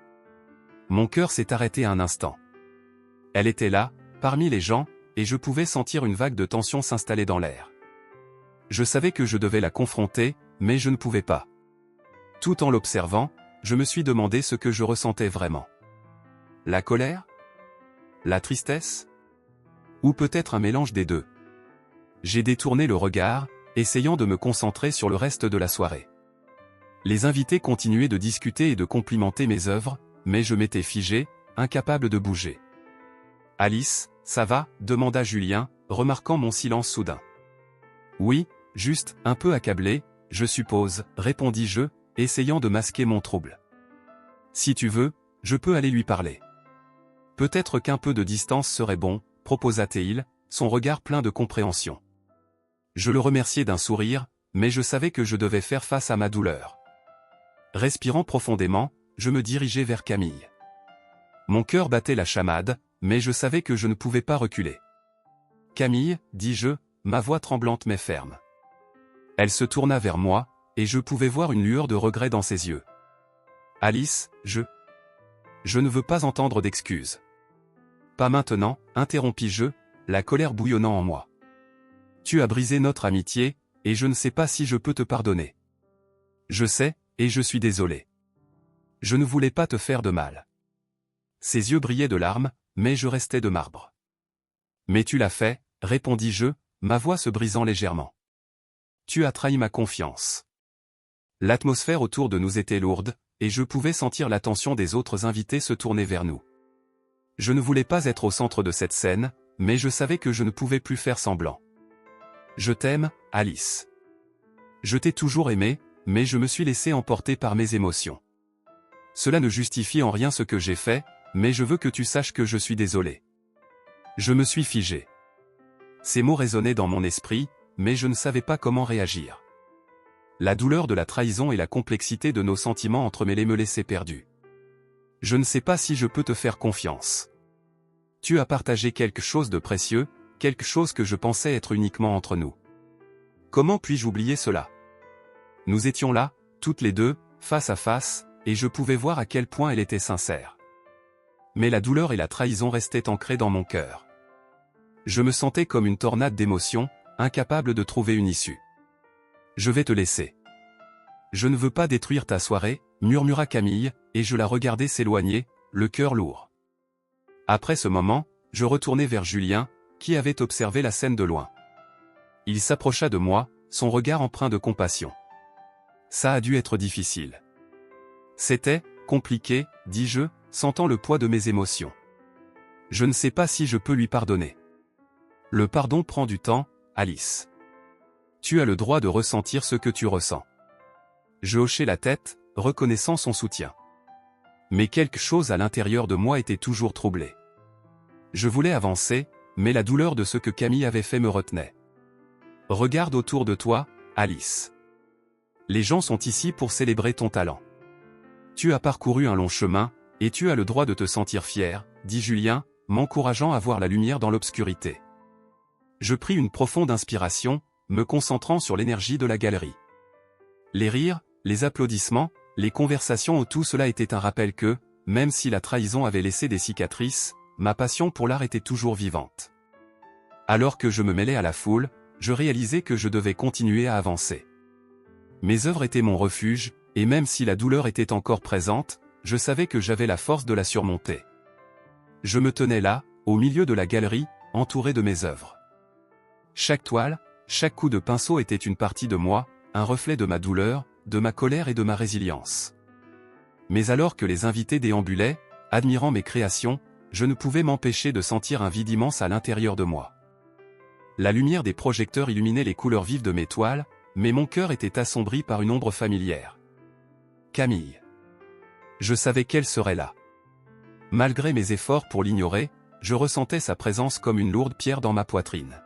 Mon cœur s'est arrêté un instant. Elle était là, parmi les gens, et je pouvais sentir une vague de tension s'installer dans l'air. Je savais que je devais la confronter, mais je ne pouvais pas. Tout en l'observant, je me suis demandé ce que je ressentais vraiment. La colère? La tristesse? Ou peut-être un mélange des deux? J'ai détourné le regard, essayant de me concentrer sur le reste de la soirée. Les invités continuaient de discuter et de complimenter mes œuvres, mais je m'étais figé, incapable de bouger. « Alice, ça va ?» demanda Julien, remarquant mon silence soudain. « Oui, juste, un peu accablé, je suppose, » répondis-je, essayant de masquer mon trouble. « Si tu veux, je peux aller lui parler. » « Peut-être qu'un peu de distance serait bon, » proposa-t-il, son regard plein de compréhension. Je le remerciai d'un sourire, mais je savais que je devais faire face à ma douleur. Respirant profondément, je me dirigeai vers Camille. Mon cœur battait la chamade, mais je savais que je ne pouvais pas reculer. « Camille, » dis-je, ma voix tremblante mais ferme. Elle se tourna vers moi, et je pouvais voir une lueur de regret dans ses yeux. « Alice, je ne veux pas entendre d'excuses. » « Pas maintenant, » interrompis-je, la colère bouillonnant en moi. « Tu as brisé notre amitié, et je ne sais pas si je peux te pardonner. Je sais, et je suis désolé. Je ne voulais pas te faire de mal. » Ses yeux brillaient de larmes, mais je restais de marbre. « Mais tu l'as fait, » répondis-je, ma voix se brisant légèrement. « Tu as trahi ma confiance. » L'atmosphère autour de nous était lourde, et je pouvais sentir l'attention des autres invités se tourner vers nous. Je ne voulais pas être au centre de cette scène, mais je savais que je ne pouvais plus faire semblant. « Je t'aime, Alice. Je t'ai toujours aimé, mais je me suis laissé emporter par mes émotions. Cela ne justifie en rien ce que j'ai fait, mais je veux que tu saches que je suis désolé. Je me suis figé. Ces mots résonnaient dans mon esprit, mais je ne savais pas comment réagir. La douleur de la trahison et la complexité de nos sentiments entremêlés me laissaient perdu. Je ne sais pas si je peux te faire confiance. Tu as partagé quelque chose de précieux, quelque chose que je pensais être uniquement entre nous. Comment puis-je oublier cela? Nous étions là, toutes les deux, face à face, et je pouvais voir à quel point elle était sincère. Mais la douleur et la trahison restaient ancrées dans mon cœur. Je me sentais comme une tornade d'émotions, incapable de trouver une issue. Je vais te laisser. Je ne veux pas détruire ta soirée, murmura Camille, et je la regardais s'éloigner, le cœur lourd. Après ce moment, je retournai vers Julien, qui avait observé la scène de loin. Il s'approcha de moi, son regard empreint de compassion. Ça a dû être difficile. C'était compliqué, dis-je, sentant le poids de mes émotions. Je ne sais pas si je peux lui pardonner. Le pardon prend du temps, Alice. Tu as le droit de ressentir ce que tu ressens. Je hochai la tête, reconnaissant son soutien. Mais quelque chose à l'intérieur de moi était toujours troublé. Je voulais avancer, mais la douleur de ce que Camille avait fait me retenait. Regarde autour de toi, Alice. Les gens sont ici pour célébrer ton talent. Tu as parcouru un long chemin, et tu as le droit de te sentir fier, dit Julien, m'encourageant à voir la lumière dans l'obscurité. Je pris une profonde inspiration, me concentrant sur l'énergie de la galerie. Les rires, les applaudissements, les conversations, tout cela était un rappel que, même si la trahison avait laissé des cicatrices, ma passion pour l'art était toujours vivante. Alors que je me mêlais à la foule, je réalisais que je devais continuer à avancer. Mes œuvres étaient mon refuge, et même si la douleur était encore présente, je savais que j'avais la force de la surmonter. Je me tenais là, au milieu de la galerie, entouré de mes œuvres. Chaque toile, chaque coup de pinceau était une partie de moi, un reflet de ma douleur, de ma colère et de ma résilience. Mais alors que les invités déambulaient, admirant mes créations, je ne pouvais m'empêcher de sentir un vide immense à l'intérieur de moi. La lumière des projecteurs illuminait les couleurs vives de mes toiles, mais mon cœur était assombri par une ombre familière. Camille. Je savais qu'elle serait là. Malgré mes efforts pour l'ignorer, je ressentais sa présence comme une lourde pierre dans ma poitrine.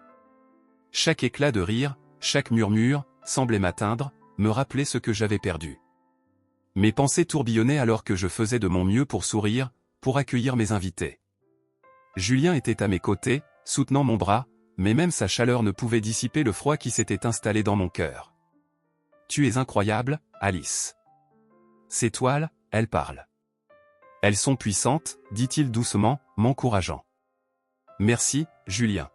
Chaque éclat de rire, chaque murmure, semblait m'atteindre, me rappeler ce que j'avais perdu. Mes pensées tourbillonnaient alors que je faisais de mon mieux pour sourire, pour accueillir mes invités. Julien était à mes côtés, soutenant mon bras, mais même sa chaleur ne pouvait dissiper le froid qui s'était installé dans mon cœur. Tu es incroyable, Alice. Ces toiles, elles parlent. Elles sont puissantes, dit-il doucement, m'encourageant. Merci, Julien.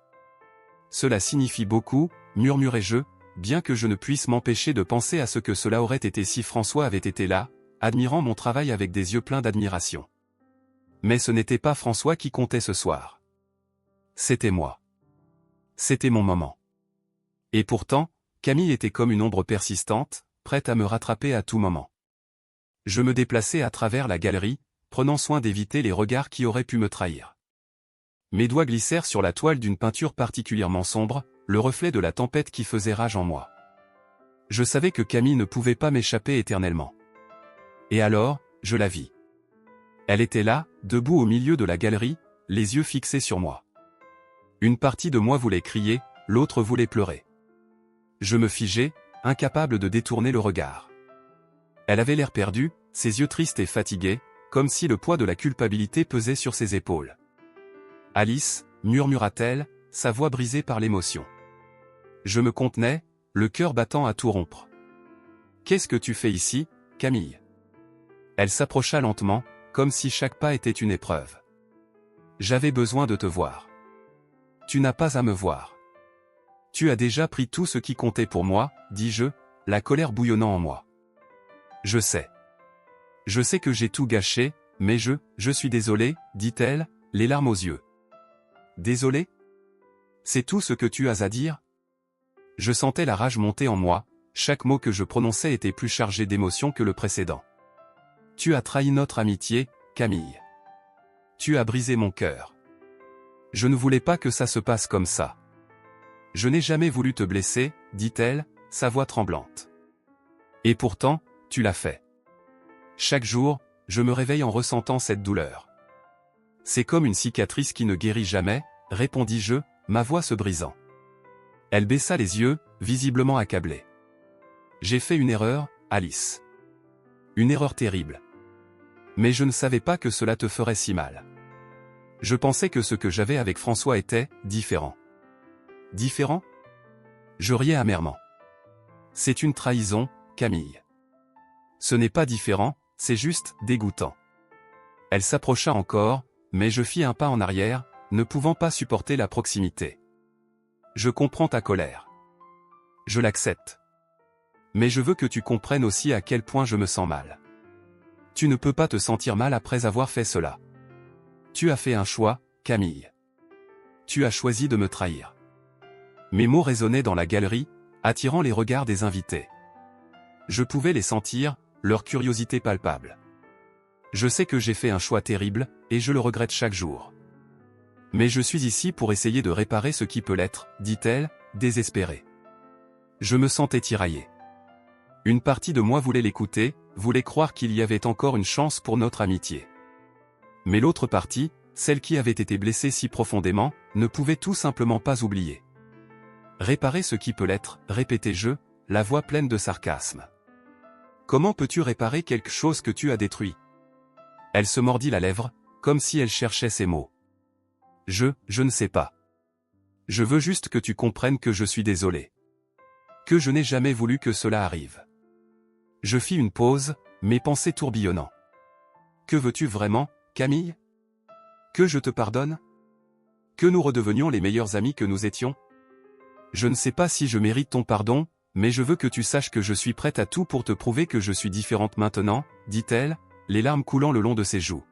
Cela signifie beaucoup, murmurai-je, bien que je ne puisse m'empêcher de penser à ce que cela aurait été si François avait été là, admirant mon travail avec des yeux pleins d'admiration. Mais ce n'était pas François qui comptait ce soir. C'était moi. C'était mon moment. Et pourtant, Camille était comme une ombre persistante, prête à me rattraper à tout moment. Je me déplaçais à travers la galerie, prenant soin d'éviter les regards qui auraient pu me trahir. Mes doigts glissèrent sur la toile d'une peinture particulièrement sombre, le reflet de la tempête qui faisait rage en moi. Je savais que Camille ne pouvait pas m'échapper éternellement. Et alors, je la vis. Elle était là, debout au milieu de la galerie, les yeux fixés sur moi. Une partie de moi voulait crier, l'autre voulait pleurer. Je me figeai, incapable de détourner le regard. Elle avait l'air perdue, ses yeux tristes et fatigués, comme si le poids de la culpabilité pesait sur ses épaules. « Alice » murmura-t-elle, sa voix brisée par l'émotion. Je me contenais, le cœur battant à tout rompre. « Qu'est-ce que tu fais ici, Camille ?» Elle s'approcha lentement, comme si chaque pas était une épreuve. « J'avais besoin de te voir. »« Tu n'as pas à me voir. Tu as déjà pris tout ce qui comptait pour moi, » dis-je, la colère bouillonnant en moi. « Je sais. Je sais que j'ai tout gâché, mais je suis désolé, » dit-elle, les larmes aux yeux. « Désolé ? C'est tout ce que tu as à dire ?» Je sentais la rage monter en moi, chaque mot que je prononçais était plus chargé d'émotion que le précédent. « Tu as trahi notre amitié, Camille. Tu as brisé mon cœur. Je ne voulais pas que ça se passe comme ça. Je n'ai jamais voulu te blesser, » dit-elle, sa voix tremblante. « Et pourtant, tu l'as fait. Chaque jour, je me réveille en ressentant cette douleur. C'est comme une cicatrice qui ne guérit jamais, répondis-je, ma voix se brisant. Elle baissa les yeux, visiblement accablée. J'ai fait une erreur, Alice. Une erreur terrible. Mais je ne savais pas que cela te ferait si mal. Je pensais que ce que j'avais avec François était différent. Différent? Je riais amèrement. C'est une trahison, Camille. Ce n'est pas différent, c'est juste dégoûtant. Elle s'approcha encore, mais je fis un pas en arrière, ne pouvant pas supporter la proximité. Je comprends ta colère. Je l'accepte. Mais je veux que tu comprennes aussi à quel point je me sens mal. Tu ne peux pas te sentir mal après avoir fait cela. Tu as fait un choix, Camille. Tu as choisi de me trahir. Mes mots résonnaient dans la galerie, attirant les regards des invités. Je pouvais les sentir, leur curiosité palpable. Je sais que j'ai fait un choix terrible, et je le regrette chaque jour. Mais je suis ici pour essayer de réparer ce qui peut l'être, dit-elle, désespérée. Je me sentais tiraillé. Une partie de moi voulait l'écouter, voulait croire qu'il y avait encore une chance pour notre amitié. Mais l'autre partie, celle qui avait été blessée si profondément, ne pouvait tout simplement pas oublier. Réparer ce qui peut l'être, répétai-je, la voix pleine de sarcasme. Comment peux-tu réparer quelque chose que tu as détruit? Elle se mordit la lèvre, comme si elle cherchait ses mots. Je ne sais pas. Je veux juste que tu comprennes que je suis désolé. Que je n'ai jamais voulu que cela arrive. Je fis une pause, mes pensées tourbillonnant. Que veux-tu vraiment, Camille? Que je te pardonne? Que nous redevenions les meilleurs amis que nous étions? Je ne sais pas si je mérite ton pardon, mais je veux que tu saches que je suis prête à tout pour te prouver que je suis différente maintenant, dit-elle, les larmes coulant le long de ses joues.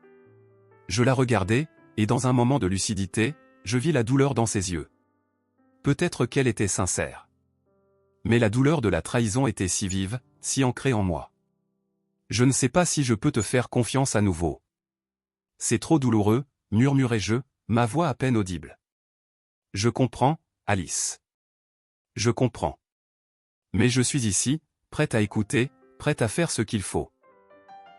Je la regardai, et dans un moment de lucidité, je vis la douleur dans ses yeux. Peut-être qu'elle était sincère. Mais la douleur de la trahison était si vive, si ancrée en moi. Je ne sais pas si je peux te faire confiance à nouveau. C'est trop douloureux, murmurai-je, ma voix à peine audible. Je comprends, Alice. Je comprends. Mais je suis ici, prête à écouter, prête à faire ce qu'il faut.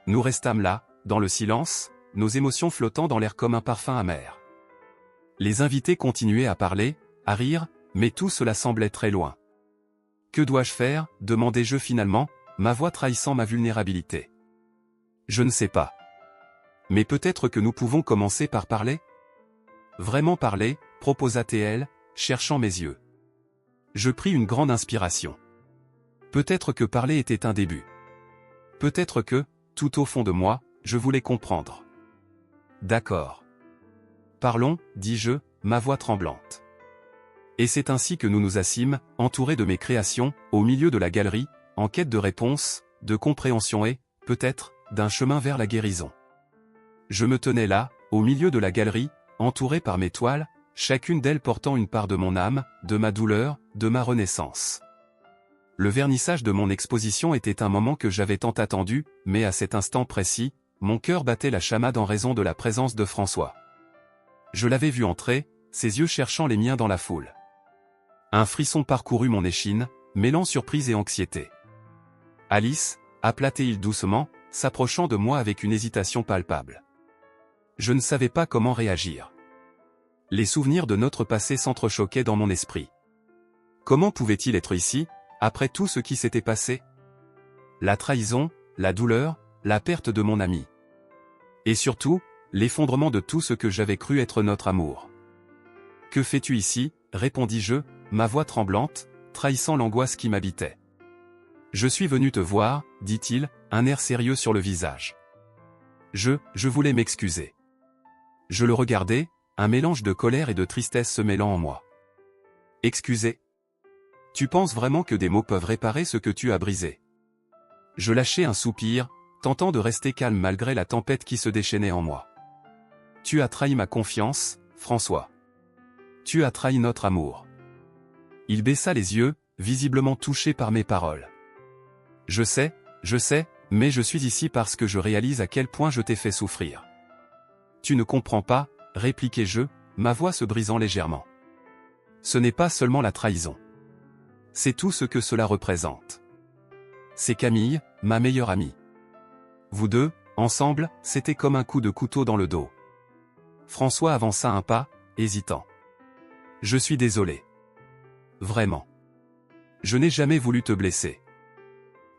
Nous restâmes là, dans le silence, nos émotions flottant dans l'air comme un parfum amer. Les invités continuaient à parler, à rire, mais tout cela semblait très loin. Que dois-je faire, demandai-je finalement, ma voix trahissant ma vulnérabilité. Je ne sais pas. Mais peut-être que nous pouvons commencer par parler? Vraiment parler, proposa-t-elle, cherchant mes yeux. Je pris une grande inspiration. Peut-être que parler était un début. Peut-être que, tout au fond de moi, je voulais comprendre. D'accord. Parlons, dis-je, ma voix tremblante. Et c'est ainsi que nous nous assîmes, entourés de mes créations, au milieu de la galerie, en quête de réponses, de compréhension et, peut-être, d'un chemin vers la guérison. Je me tenais là, au milieu de la galerie, entouré par mes toiles, chacune d'elles portant une part de mon âme, de ma douleur, de ma renaissance. Le vernissage de mon exposition était un moment que j'avais tant attendu, mais à cet instant précis, mon cœur battait la chamade en raison de la présence de François. Je l'avais vu entrer, ses yeux cherchant les miens dans la foule. Un frisson parcourut mon échine, mêlant surprise et anxiété. Alice, appelait-il doucement, s'approchant de moi avec une hésitation palpable. Je ne savais pas comment réagir. Les souvenirs de notre passé s'entrechoquaient dans mon esprit. Comment pouvait-il être ici, après tout ce qui s'était passé? La trahison, la douleur, la perte de mon ami. Et surtout, l'effondrement de tout ce que j'avais cru être notre amour. « Que fais-tu ici ?» répondis-je, ma voix tremblante, trahissant l'angoisse qui m'habitait. « Je suis venu te voir, dit-il, un air sérieux sur le visage. Je voulais m'excuser. » Je le regardais, un mélange de colère et de tristesse se mêlant en moi. « Excuser? Tu penses vraiment que des mots peuvent réparer ce que tu as brisé? » Je lâchai un soupir, tentant de rester calme malgré la tempête qui se déchaînait en moi. « Tu as trahi ma confiance, François. Tu as trahi notre amour. » Il baissa les yeux, visiblement touché par mes paroles. « Je sais, mais je suis ici parce que je réalise à quel point je t'ai fait souffrir. » « Tu ne comprends pas, répliquai-je, ma voix se brisant légèrement. Ce n'est pas seulement la trahison. C'est tout ce que cela représente. C'est Camille, ma meilleure amie. Vous deux, Ensemble, c'était comme un coup de couteau dans le dos. François avança un pas, hésitant. Je suis désolé. Vraiment. Je n'ai jamais voulu te blesser.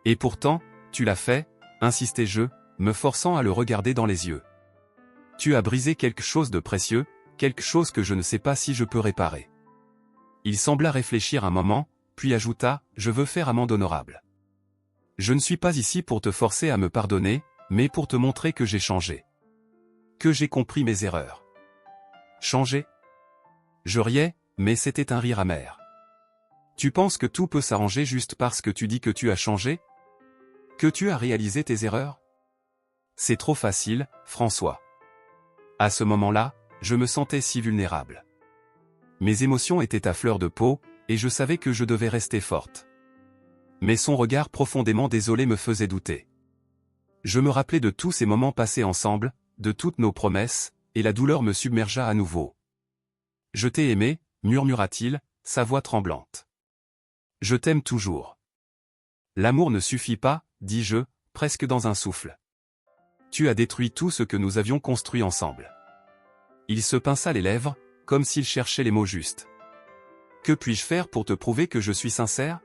Et pourtant, tu l'as fait, insistai-je, me forçant à le regarder dans les yeux. Tu as brisé quelque chose de précieux, quelque chose que je ne sais pas si je peux réparer. Il sembla réfléchir un moment, puis ajouta, je veux faire amende honorable. Je ne suis pas ici pour te forcer à me pardonner, mais pour te montrer que j'ai changé. Que j'ai compris mes erreurs. Changé? Je riais, mais c'était un rire amer. Tu penses que tout peut s'arranger juste parce que tu dis que tu as changé? Que tu as réalisé tes erreurs? C'est trop facile, François. À ce moment-là, je me sentais si vulnérable. Mes émotions étaient à fleur de peau, et je savais que je devais rester forte. Mais son regard profondément désolé me faisait douter. Je me rappelais de tous ces moments passés ensemble, de toutes nos promesses, et la douleur me submergea à nouveau. Je t'ai aimé, murmura-t-il, sa voix tremblante. Je t'aime toujours. L'amour ne suffit pas, dis-je, presque dans un souffle. Tu as détruit tout ce que nous avions construit ensemble. Il se pinça les lèvres, comme s'il cherchait les mots justes. Que puis-je faire pour te prouver que je suis sincère?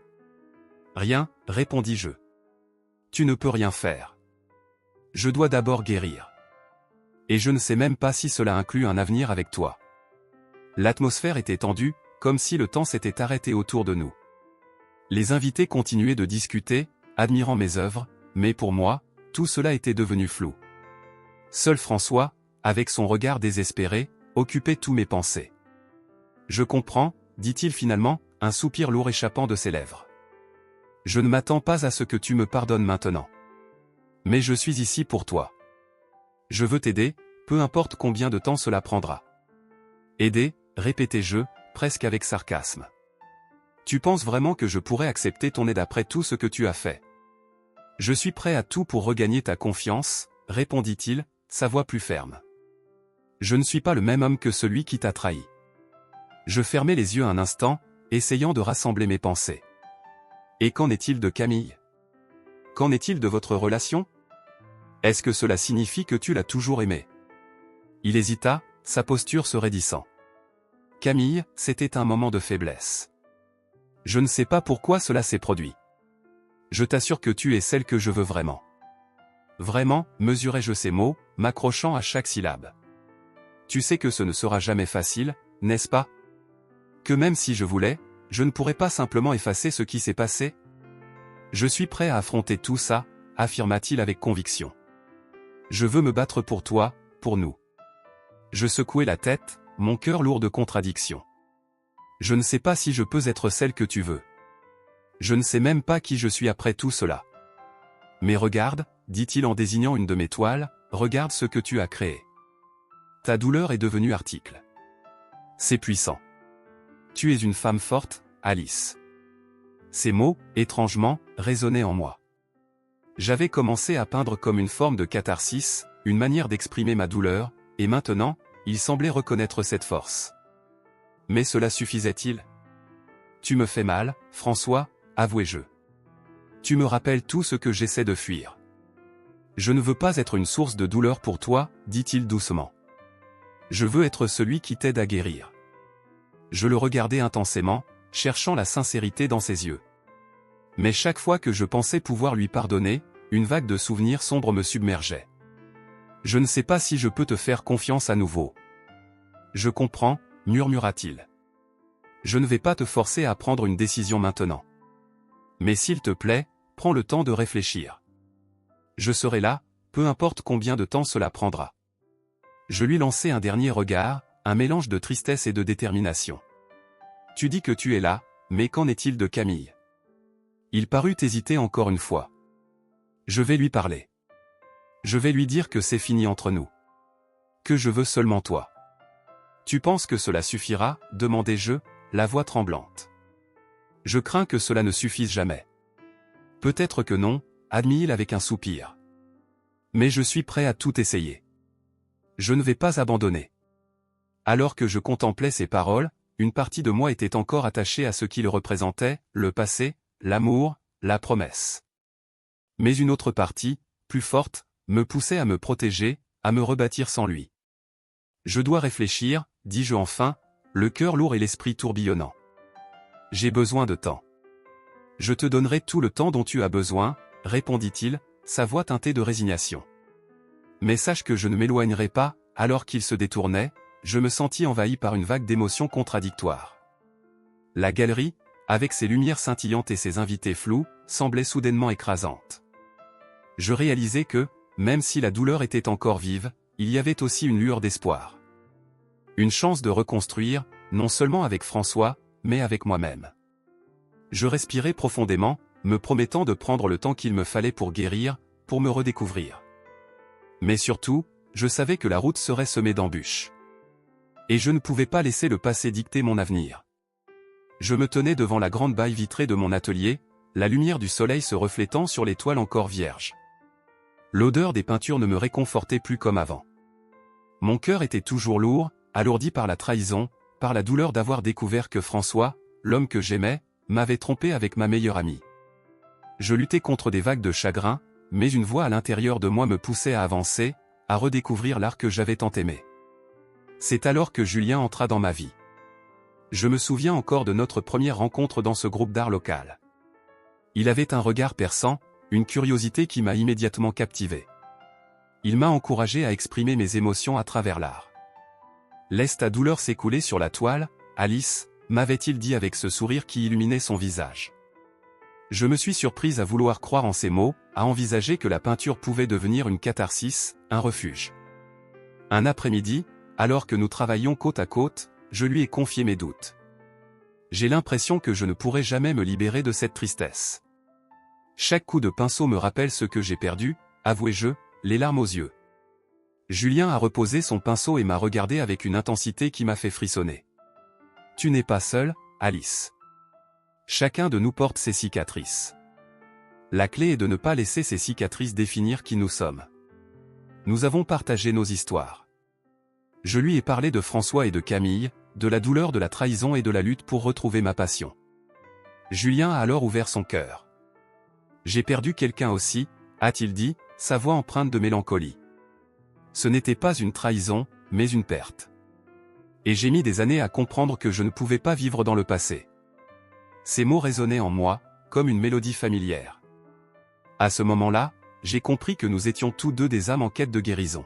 Rien, répondis-je. Tu ne peux rien faire. Je dois d'abord guérir. Et je ne sais même pas si cela inclut un avenir avec toi. L'atmosphère était tendue, comme si le temps s'était arrêté autour de nous. Les invités continuaient de discuter, admirant mes œuvres, mais pour moi, tout cela était devenu flou. Seul François, avec son regard désespéré, occupait tous mes pensées. Je comprends, dit-il finalement, un soupir lourd échappant de ses lèvres. Je ne m'attends pas à ce que tu me pardonnes maintenant. Mais je suis ici pour toi. Je veux t'aider, peu importe combien de temps cela prendra. Aider, répétai-je, presque avec sarcasme. Tu penses vraiment que je pourrais accepter ton aide après tout ce que tu as fait? Je suis prêt à tout pour regagner ta confiance, répondit-il, sa voix plus ferme. Je ne suis pas le même homme que celui qui t'a trahi. Je fermai les yeux un instant, essayant de rassembler mes pensées. Et qu'en est-il de Camille? Qu'en est-il de votre relation? Est-ce que cela signifie que tu l'as toujours aimé? Il hésita, sa posture se raidissant. Camille, c'était un moment de faiblesse. Je ne sais pas pourquoi cela s'est produit. Je t'assure que tu es celle que je veux vraiment. Vraiment, mesurai-je ces mots, m'accrochant à chaque syllabe. Tu sais que ce ne sera jamais facile, n'est-ce pas? Que même si je voulais, je ne pourrais pas simplement effacer ce qui s'est passé? Je suis prêt à affronter tout ça, affirma-t-il avec conviction. Je veux me battre pour toi, pour nous. Je secouai la tête, mon cœur lourd de contradictions. Je ne sais pas si je peux être celle que tu veux. Je ne sais même pas qui je suis après tout cela. Mais regarde, dit-il en désignant une de mes toiles, regarde ce que tu as créé. Ta douleur est devenue article. C'est puissant. Tu es une femme forte, Alice. Ces mots, étrangement, résonnaient en moi. J'avais commencé à peindre comme une forme de catharsis, une manière d'exprimer ma douleur, et maintenant, il semblait reconnaître cette force. Mais cela suffisait-il? Tu me fais mal, François, avouai-je. Tu me rappelles tout ce que j'essaie de fuir. Je ne veux pas être une source de douleur pour toi, dit-il doucement. Je veux être celui qui t'aide à guérir. Je le regardais intensément, cherchant la sincérité dans ses yeux. Mais chaque fois que je pensais pouvoir lui pardonner, une vague de souvenirs sombres me submergeait. Je ne sais pas si je peux te faire confiance à nouveau. Je comprends, murmura-t-il. Je ne vais pas te forcer à prendre une décision maintenant. Mais s'il te plaît, prends le temps de réfléchir. Je serai là, peu importe combien de temps cela prendra. Je lui lançai un dernier regard, un mélange de tristesse et de détermination. Tu dis que tu es là, mais qu'en est-il de Camille? Il parut hésiter encore une fois. Je vais lui parler. Je vais lui dire que c'est fini entre nous. Que je veux seulement toi. Tu penses que cela suffira, demandai-je, la voix tremblante. Je crains que cela ne suffise jamais. Peut-être que non, admit-il avec un soupir. Mais je suis prêt à tout essayer. Je ne vais pas abandonner. Alors que je contemplais ces paroles, une partie de moi était encore attachée à ce qu'il représentait, le passé, l'amour, la promesse. Mais une autre partie, plus forte, me poussait à me protéger, à me rebâtir sans lui. Je dois réfléchir, dis-je enfin, le cœur lourd et l'esprit tourbillonnant. J'ai besoin de temps. Je te donnerai tout le temps dont tu as besoin, répondit-il, sa voix teintée de résignation. Mais sache que je ne m'éloignerai pas. Alors qu'il se détournait, je me sentis envahi par une vague d'émotions contradictoires. La galerie, avec ses lumières scintillantes et ses invités flous, semblait soudainement écrasante. Je réalisais que, même si la douleur était encore vive, il y avait aussi une lueur d'espoir. Une chance de reconstruire, non seulement avec François, mais avec moi-même. Je respirais profondément, me promettant de prendre le temps qu'il me fallait pour guérir, pour me redécouvrir. Mais surtout, je savais que la route serait semée d'embûches. Et je ne pouvais pas laisser le passé dicter mon avenir. Je me tenais devant la grande baille vitrée de mon atelier, la lumière du soleil se reflétant sur les toiles encore vierges. L'odeur des peintures ne me réconfortait plus comme avant. Mon cœur était toujours lourd, alourdi par la trahison, par la douleur d'avoir découvert que François, l'homme que j'aimais, m'avait trompé avec ma meilleure amie. Je luttais contre des vagues de chagrin, mais une voix à l'intérieur de moi me poussait à avancer, à redécouvrir l'art que j'avais tant aimé. C'est alors que Julien entra dans ma vie. Je me souviens encore de notre première rencontre dans ce groupe d'art local. Il avait un regard perçant, une curiosité qui m'a immédiatement captivé. Il m'a encouragé à exprimer mes émotions à travers l'art. Laisse ta douleur s'écouler sur la toile, Alice, m'avait-il dit avec ce sourire qui illuminait son visage. Je me suis surprise à vouloir croire en ces mots, à envisager que la peinture pouvait devenir une catharsis, un refuge. Un après-midi, alors que nous travaillions côte à côte, je lui ai confié mes doutes. J'ai l'impression que je ne pourrai jamais me libérer de cette tristesse. Chaque coup de pinceau me rappelle ce que j'ai perdu, avouai-je, les larmes aux yeux. Julien a reposé son pinceau et m'a regardé avec une intensité qui m'a fait frissonner. Tu n'es pas seule, Alice. Chacun de nous porte ses cicatrices. La clé est de ne pas laisser ces cicatrices définir qui nous sommes. Nous avons partagé nos histoires. Je lui ai parlé de François et de Camille, de la douleur de la trahison et de la lutte pour retrouver ma passion. Julien a alors ouvert son cœur. J'ai perdu quelqu'un aussi, a-t-il dit, sa voix empreinte de mélancolie. Ce n'était pas une trahison, mais une perte. Et j'ai mis des années à comprendre que je ne pouvais pas vivre dans le passé. Ces mots résonnaient en moi, comme une mélodie familière. À ce moment-là, j'ai compris que nous étions tous deux des âmes en quête de guérison.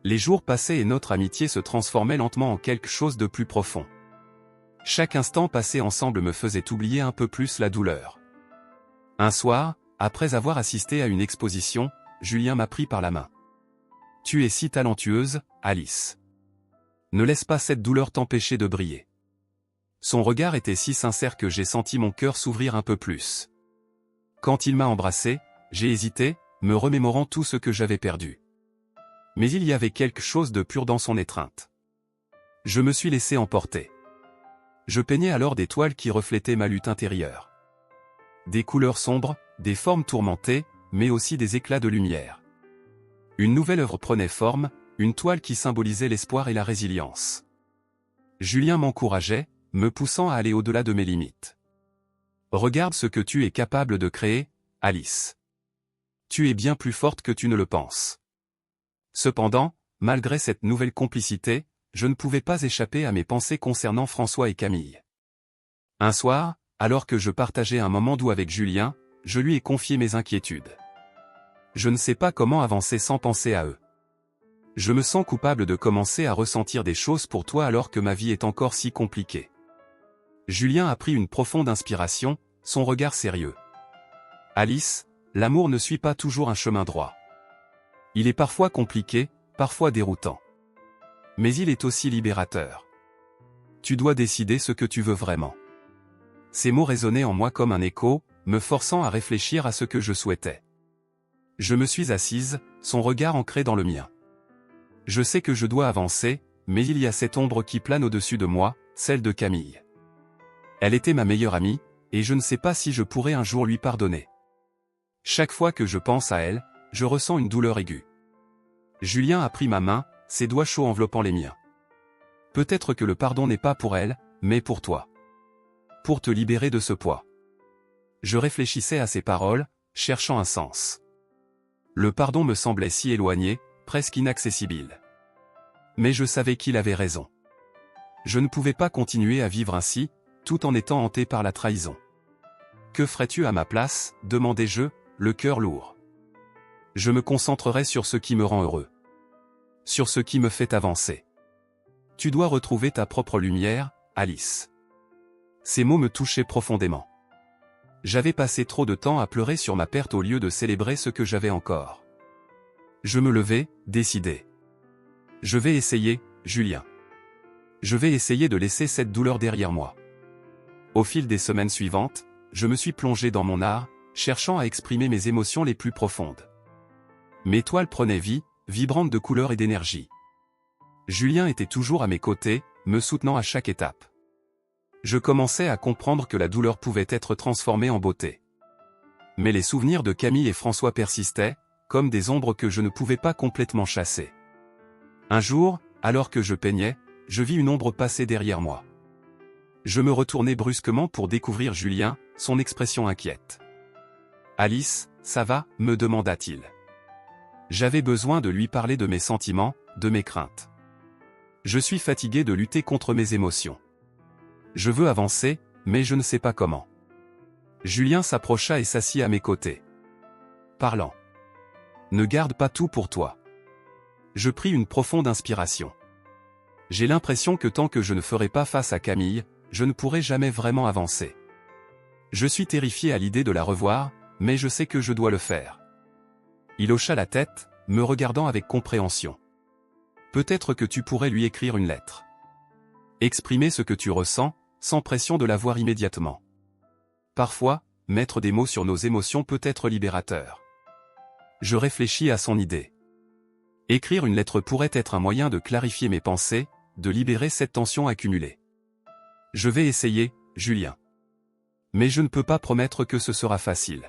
Les jours passaient et notre amitié se transformait lentement en quelque chose de plus profond. Chaque instant passé ensemble me faisait oublier un peu plus la douleur. Un soir, après avoir assisté à une exposition, Julien m'a pris par la main. « Tu es si talentueuse, Alice. Ne laisse pas cette douleur t'empêcher de briller. » Son regard était si sincère que j'ai senti mon cœur s'ouvrir un peu plus. Quand il m'a embrassé, j'ai hésité, me remémorant tout ce que j'avais perdu. Mais il y avait quelque chose de pur dans son étreinte. Je me suis laissé emporter. Je peignais alors des toiles qui reflétaient ma lutte intérieure. Des couleurs sombres, des formes tourmentées, mais aussi des éclats de lumière. Une nouvelle œuvre prenait forme, une toile qui symbolisait l'espoir et la résilience. Julien m'encourageait, me poussant à aller au-delà de mes limites. Regarde ce que tu es capable de créer, Alice. Tu es bien plus forte que tu ne le penses. Cependant, malgré cette nouvelle complicité, je ne pouvais pas échapper à mes pensées concernant François et Camille. Un soir, alors que je partageais un moment doux avec Julien, je lui ai confié mes inquiétudes. Je ne sais pas comment avancer sans penser à eux. Je me sens coupable de commencer à ressentir des choses pour toi alors que ma vie est encore si compliquée. Julien a pris une profonde inspiration, son regard sérieux. Alice, l'amour ne suit pas toujours un chemin droit. Il est parfois compliqué, parfois déroutant. Mais il est aussi libérateur. Tu dois décider ce que tu veux vraiment. Ces mots résonnaient en moi comme un écho, me forçant à réfléchir à ce que je souhaitais. Je me suis assise, son regard ancré dans le mien. Je sais que je dois avancer, mais il y a cette ombre qui plane au-dessus de moi, celle de Camille. Elle était ma meilleure amie, et je ne sais pas si je pourrais un jour lui pardonner. Chaque fois que je pense à elle, je ressens une douleur aiguë. Julien a pris ma main, ses doigts chauds enveloppant les miens. Peut-être que le pardon n'est pas pour elle, mais pour toi. Pour te libérer de ce poids. Je réfléchissais à ses paroles, cherchant un sens. Le pardon me semblait si éloigné, presque inaccessible. Mais je savais qu'il avait raison. Je ne pouvais pas continuer à vivre ainsi, tout en étant hanté par la trahison. « Que ferais-tu à ma place ?» demandai-je, le cœur lourd. « Je me concentrerai sur ce qui me rend heureux. Sur ce qui me fait avancer. Tu dois retrouver ta propre lumière, Alice. » Ces mots me touchaient profondément. J'avais passé trop de temps à pleurer sur ma perte au lieu de célébrer ce que j'avais encore. Je me levai, décidé. Je vais essayer, Julien. Je vais essayer de laisser cette douleur derrière moi. Au fil des semaines suivantes, je me suis plongé dans mon art, cherchant à exprimer mes émotions les plus profondes. Mes toiles prenaient vie, vibrantes de couleurs et d'énergie. Julien était toujours à mes côtés, me soutenant à chaque étape. Je commençais à comprendre que la douleur pouvait être transformée en beauté. Mais les souvenirs de Camille et François persistaient, comme des ombres que je ne pouvais pas complètement chasser. Un jour, alors que je peignais, je vis une ombre passer derrière moi. Je me retournai brusquement pour découvrir Julien, son expression inquiète. « Alice, ça va ?» me demanda-t-il. J'avais besoin de lui parler de mes sentiments, de mes craintes. Je suis fatigué de lutter contre mes émotions. Je veux avancer, mais je ne sais pas comment. Julien s'approcha et s'assit à mes côtés. Parlant. Ne garde pas tout pour toi. Je pris une profonde inspiration. J'ai l'impression que tant que je ne ferai pas face à Camille, je ne pourrai jamais vraiment avancer. Je suis terrifié à l'idée de la revoir, mais je sais que je dois le faire. Il hocha la tête, me regardant avec compréhension. Peut-être que tu pourrais lui écrire une lettre. Exprimer ce que tu ressens, sans pression de la voir immédiatement. Parfois, mettre des mots sur nos émotions peut être libérateur. Je réfléchis à son idée. Écrire une lettre pourrait être un moyen de clarifier mes pensées, de libérer cette tension accumulée. Je vais essayer, Julien. Mais je ne peux pas promettre que ce sera facile.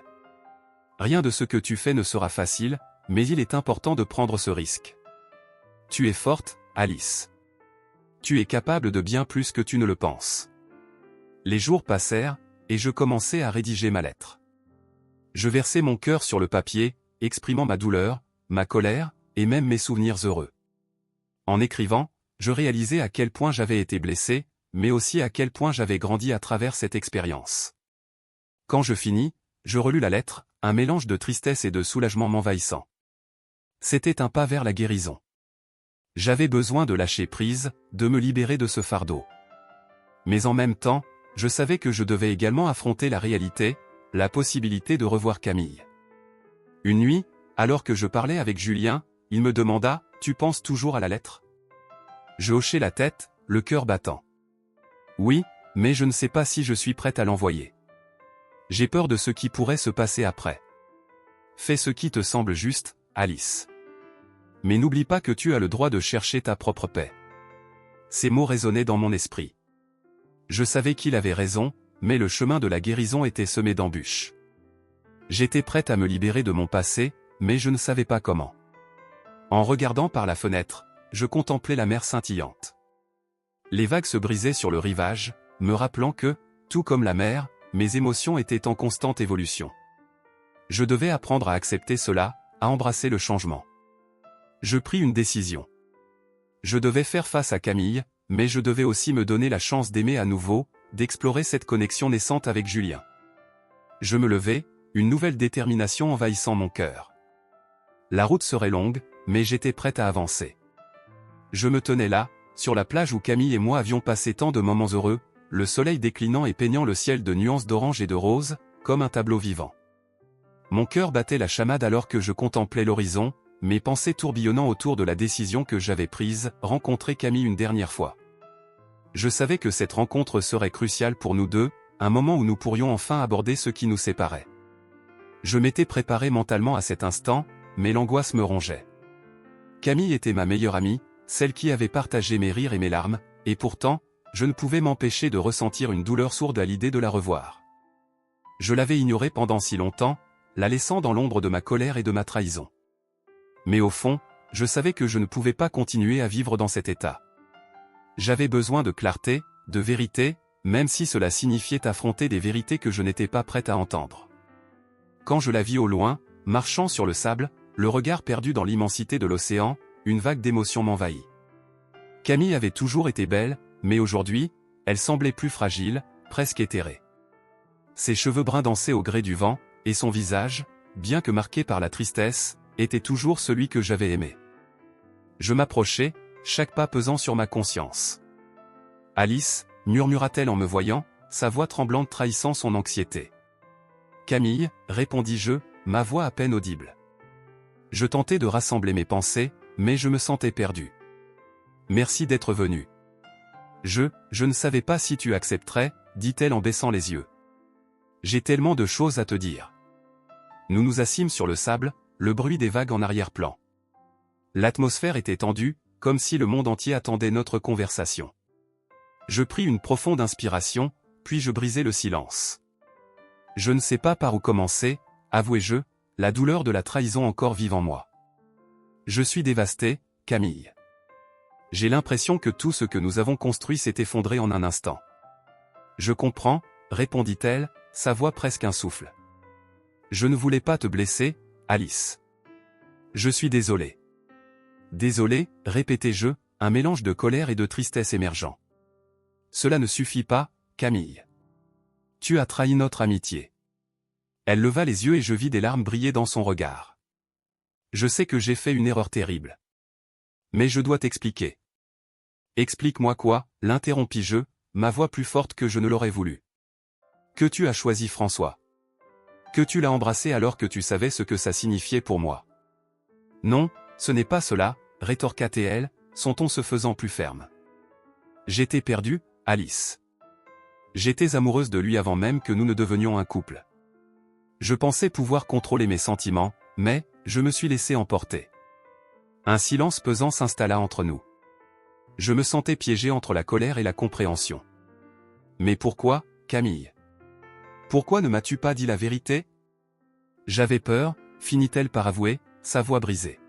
Rien de ce que tu fais ne sera facile, mais il est important de prendre ce risque. Tu es forte, Alice. Tu es capable de bien plus que tu ne le penses. Les jours passèrent, et je commençai à rédiger ma lettre. Je versai mon cœur sur le papier, exprimant ma douleur, ma colère, et même mes souvenirs heureux. En écrivant, je réalisais à quel point j'avais été blessé, mais aussi à quel point j'avais grandi à travers cette expérience. Quand je finis, je relus la lettre, un mélange de tristesse et de soulagement m'envahissant. C'était un pas vers la guérison. J'avais besoin de lâcher prise, de me libérer de ce fardeau. Mais en même temps, je savais que je devais également affronter la réalité, la possibilité de revoir Camille. Une nuit, alors que je parlais avec Julien, il me demanda « Tu penses toujours à la lettre ?» Je hochai la tête, le cœur battant. « Oui, mais je ne sais pas si je suis prête à l'envoyer. J'ai peur de ce qui pourrait se passer après. Fais ce qui te semble juste, Alice. Mais n'oublie pas que tu as le droit de chercher ta propre paix. » Ces mots résonnaient dans mon esprit. Je savais qu'il avait raison, mais le chemin de la guérison était semé d'embûches. J'étais prête à me libérer de mon passé, mais je ne savais pas comment. En regardant par la fenêtre, je contemplais la mer scintillante. Les vagues se brisaient sur le rivage, me rappelant que, tout comme la mer, mes émotions étaient en constante évolution. Je devais apprendre à accepter cela, à embrasser le changement. Je pris une décision. Je devais faire face à Camille, mais je devais aussi me donner la chance d'aimer à nouveau, d'explorer cette connexion naissante avec Julien. Je me levai, une nouvelle détermination envahissant mon cœur. La route serait longue, mais j'étais prête à avancer. Je me tenais là, sur la plage où Camille et moi avions passé tant de moments heureux, le soleil déclinant et peignant le ciel de nuances d'orange et de rose, comme un tableau vivant. Mon cœur battait la chamade alors que je contemplais l'horizon, mes pensées tourbillonnant autour de la décision que j'avais prise, rencontrer Camille une dernière fois. Je savais que cette rencontre serait cruciale pour nous deux, un moment où nous pourrions enfin aborder ce qui nous séparait. Je m'étais préparé mentalement à cet instant, mais l'angoisse me rongeait. Camille était ma meilleure amie, celle qui avait partagé mes rires et mes larmes, et pourtant, je ne pouvais m'empêcher de ressentir une douleur sourde à l'idée de la revoir. Je l'avais ignorée pendant si longtemps, la laissant dans l'ombre de ma colère et de ma trahison. Mais au fond, je savais que je ne pouvais pas continuer à vivre dans cet état. J'avais besoin de clarté, de vérité, même si cela signifiait affronter des vérités que je n'étais pas prête à entendre. Quand je la vis au loin, marchant sur le sable, le regard perdu dans l'immensité de l'océan, une vague d'émotion m'envahit. Camille avait toujours été belle, mais aujourd'hui, elle semblait plus fragile, presque éthérée. Ses cheveux bruns dansaient au gré du vent, et son visage, bien que marqué par la tristesse, était toujours celui que j'avais aimé. Je m'approchai, chaque pas pesant sur ma conscience. « Alice » murmura-t-elle en me voyant, sa voix tremblante trahissant son anxiété. « Camille » répondis-je, ma voix à peine audible. Je tentais de rassembler mes pensées, mais je me sentais perdu. « Merci d'être venu. »« Je ne savais pas si tu accepterais, » dit-elle en baissant les yeux. « J'ai tellement de choses à te dire. » Nous nous assîmes sur le sable, le bruit des vagues en arrière-plan. L'atmosphère était tendue, comme si le monde entier attendait notre conversation. Je pris une profonde inspiration, puis je brisai le silence. Je ne sais pas par où commencer, avouai-je, la douleur de la trahison encore vive en moi. Je suis dévasté, Camille. J'ai l'impression que tout ce que nous avons construit s'est effondré en un instant. Je comprends, répondit-elle, sa voix presque un souffle. Je ne voulais pas te blesser, Alice. Je suis désolé. Désolé, répétai-je, un mélange de colère et de tristesse émergeant. Cela ne suffit pas, Camille. Tu as trahi notre amitié. Elle leva les yeux et je vis des larmes briller dans son regard. Je sais que j'ai fait une erreur terrible. Mais je dois t'expliquer. Explique-moi quoi, l'interrompis-je, ma voix plus forte que je ne l'aurais voulu. Que tu as choisi François. Que tu l'as embrassé alors que tu savais ce que ça signifiait pour moi. Non, ce n'est pas cela, rétorqua-t-elle, son ton se faisant plus ferme. J'étais perdue, Alice. J'étais amoureuse de lui avant même que nous ne devenions un couple. Je pensais pouvoir contrôler mes sentiments, mais, je me suis laissé emporter. Un silence pesant s'installa entre nous. Je me sentais piégé entre la colère et la compréhension. Mais pourquoi, Camille? Pourquoi ne m'as-tu pas dit la vérité? J'avais peur, finit-elle par avouer, sa voix brisée.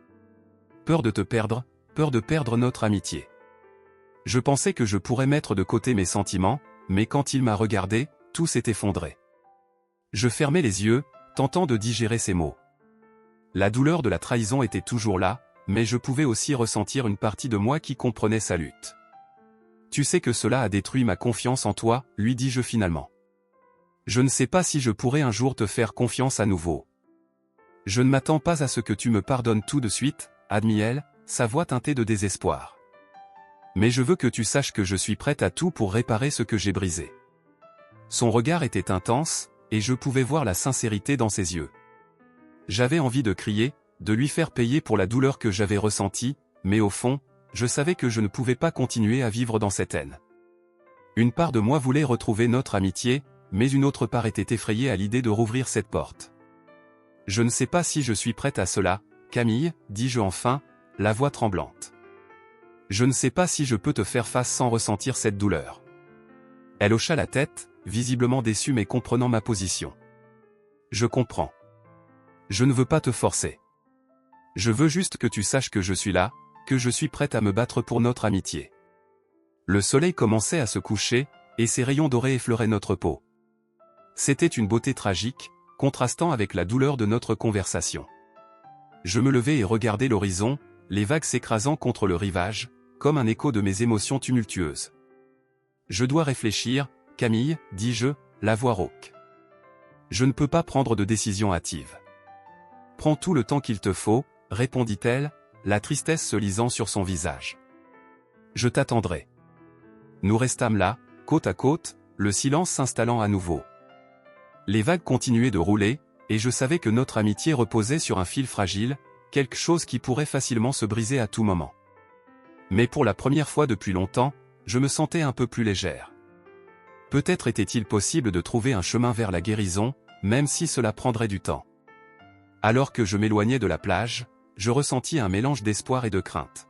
Peur de te perdre, peur de perdre notre amitié. Je pensais que je pourrais mettre de côté mes sentiments, mais quand il m'a regardé, tout s'est effondré. Je fermais les yeux, tentant de digérer ces mots. La douleur de la trahison était toujours là, mais je pouvais aussi ressentir une partie de moi qui comprenait sa lutte. Tu sais que cela a détruit ma confiance en toi, lui dis-je finalement. Je ne sais pas si je pourrai un jour te faire confiance à nouveau. Je ne m'attends pas à ce que tu me pardonnes tout de suite, admit-elle, sa voix teintée de désespoir. Mais je veux que tu saches que je suis prête à tout pour réparer ce que j'ai brisé. Son regard était intense, et je pouvais voir la sincérité dans ses yeux. J'avais envie de crier, de lui faire payer pour la douleur que j'avais ressentie, mais au fond, je savais que je ne pouvais pas continuer à vivre dans cette haine. Une part de moi voulait retrouver notre amitié, mais une autre part était effrayée à l'idée de rouvrir cette porte. Je ne sais pas si je suis prête à cela, Camille, dis-je enfin, la voix tremblante. Je ne sais pas si je peux te faire face sans ressentir cette douleur. Elle hocha la tête, visiblement déçue mais comprenant ma position. Je comprends. Je ne veux pas te forcer. Je veux juste que tu saches que je suis là, que je suis prête à me battre pour notre amitié. Le soleil commençait à se coucher, et ses rayons dorés effleuraient notre peau. C'était une beauté tragique, contrastant avec la douleur de notre conversation. Je me levai et regardai l'horizon, les vagues s'écrasant contre le rivage, comme un écho de mes émotions tumultueuses. Je dois réfléchir, Camille, dis-je, la voix rauque. Je ne peux pas prendre de décision hâtive. Prends tout le temps qu'il te faut, répondit-elle, la tristesse se lisant sur son visage. Je t'attendrai. Nous restâmes là, côte à côte, le silence s'installant à nouveau. Les vagues continuaient de rouler, et je savais que notre amitié reposait sur un fil fragile, quelque chose qui pourrait facilement se briser à tout moment. Mais pour la première fois depuis longtemps, je me sentais un peu plus légère. Peut-être était-il possible de trouver un chemin vers la guérison, même si cela prendrait du temps. Alors que je m'éloignais de la plage, je ressentis un mélange d'espoir et de crainte.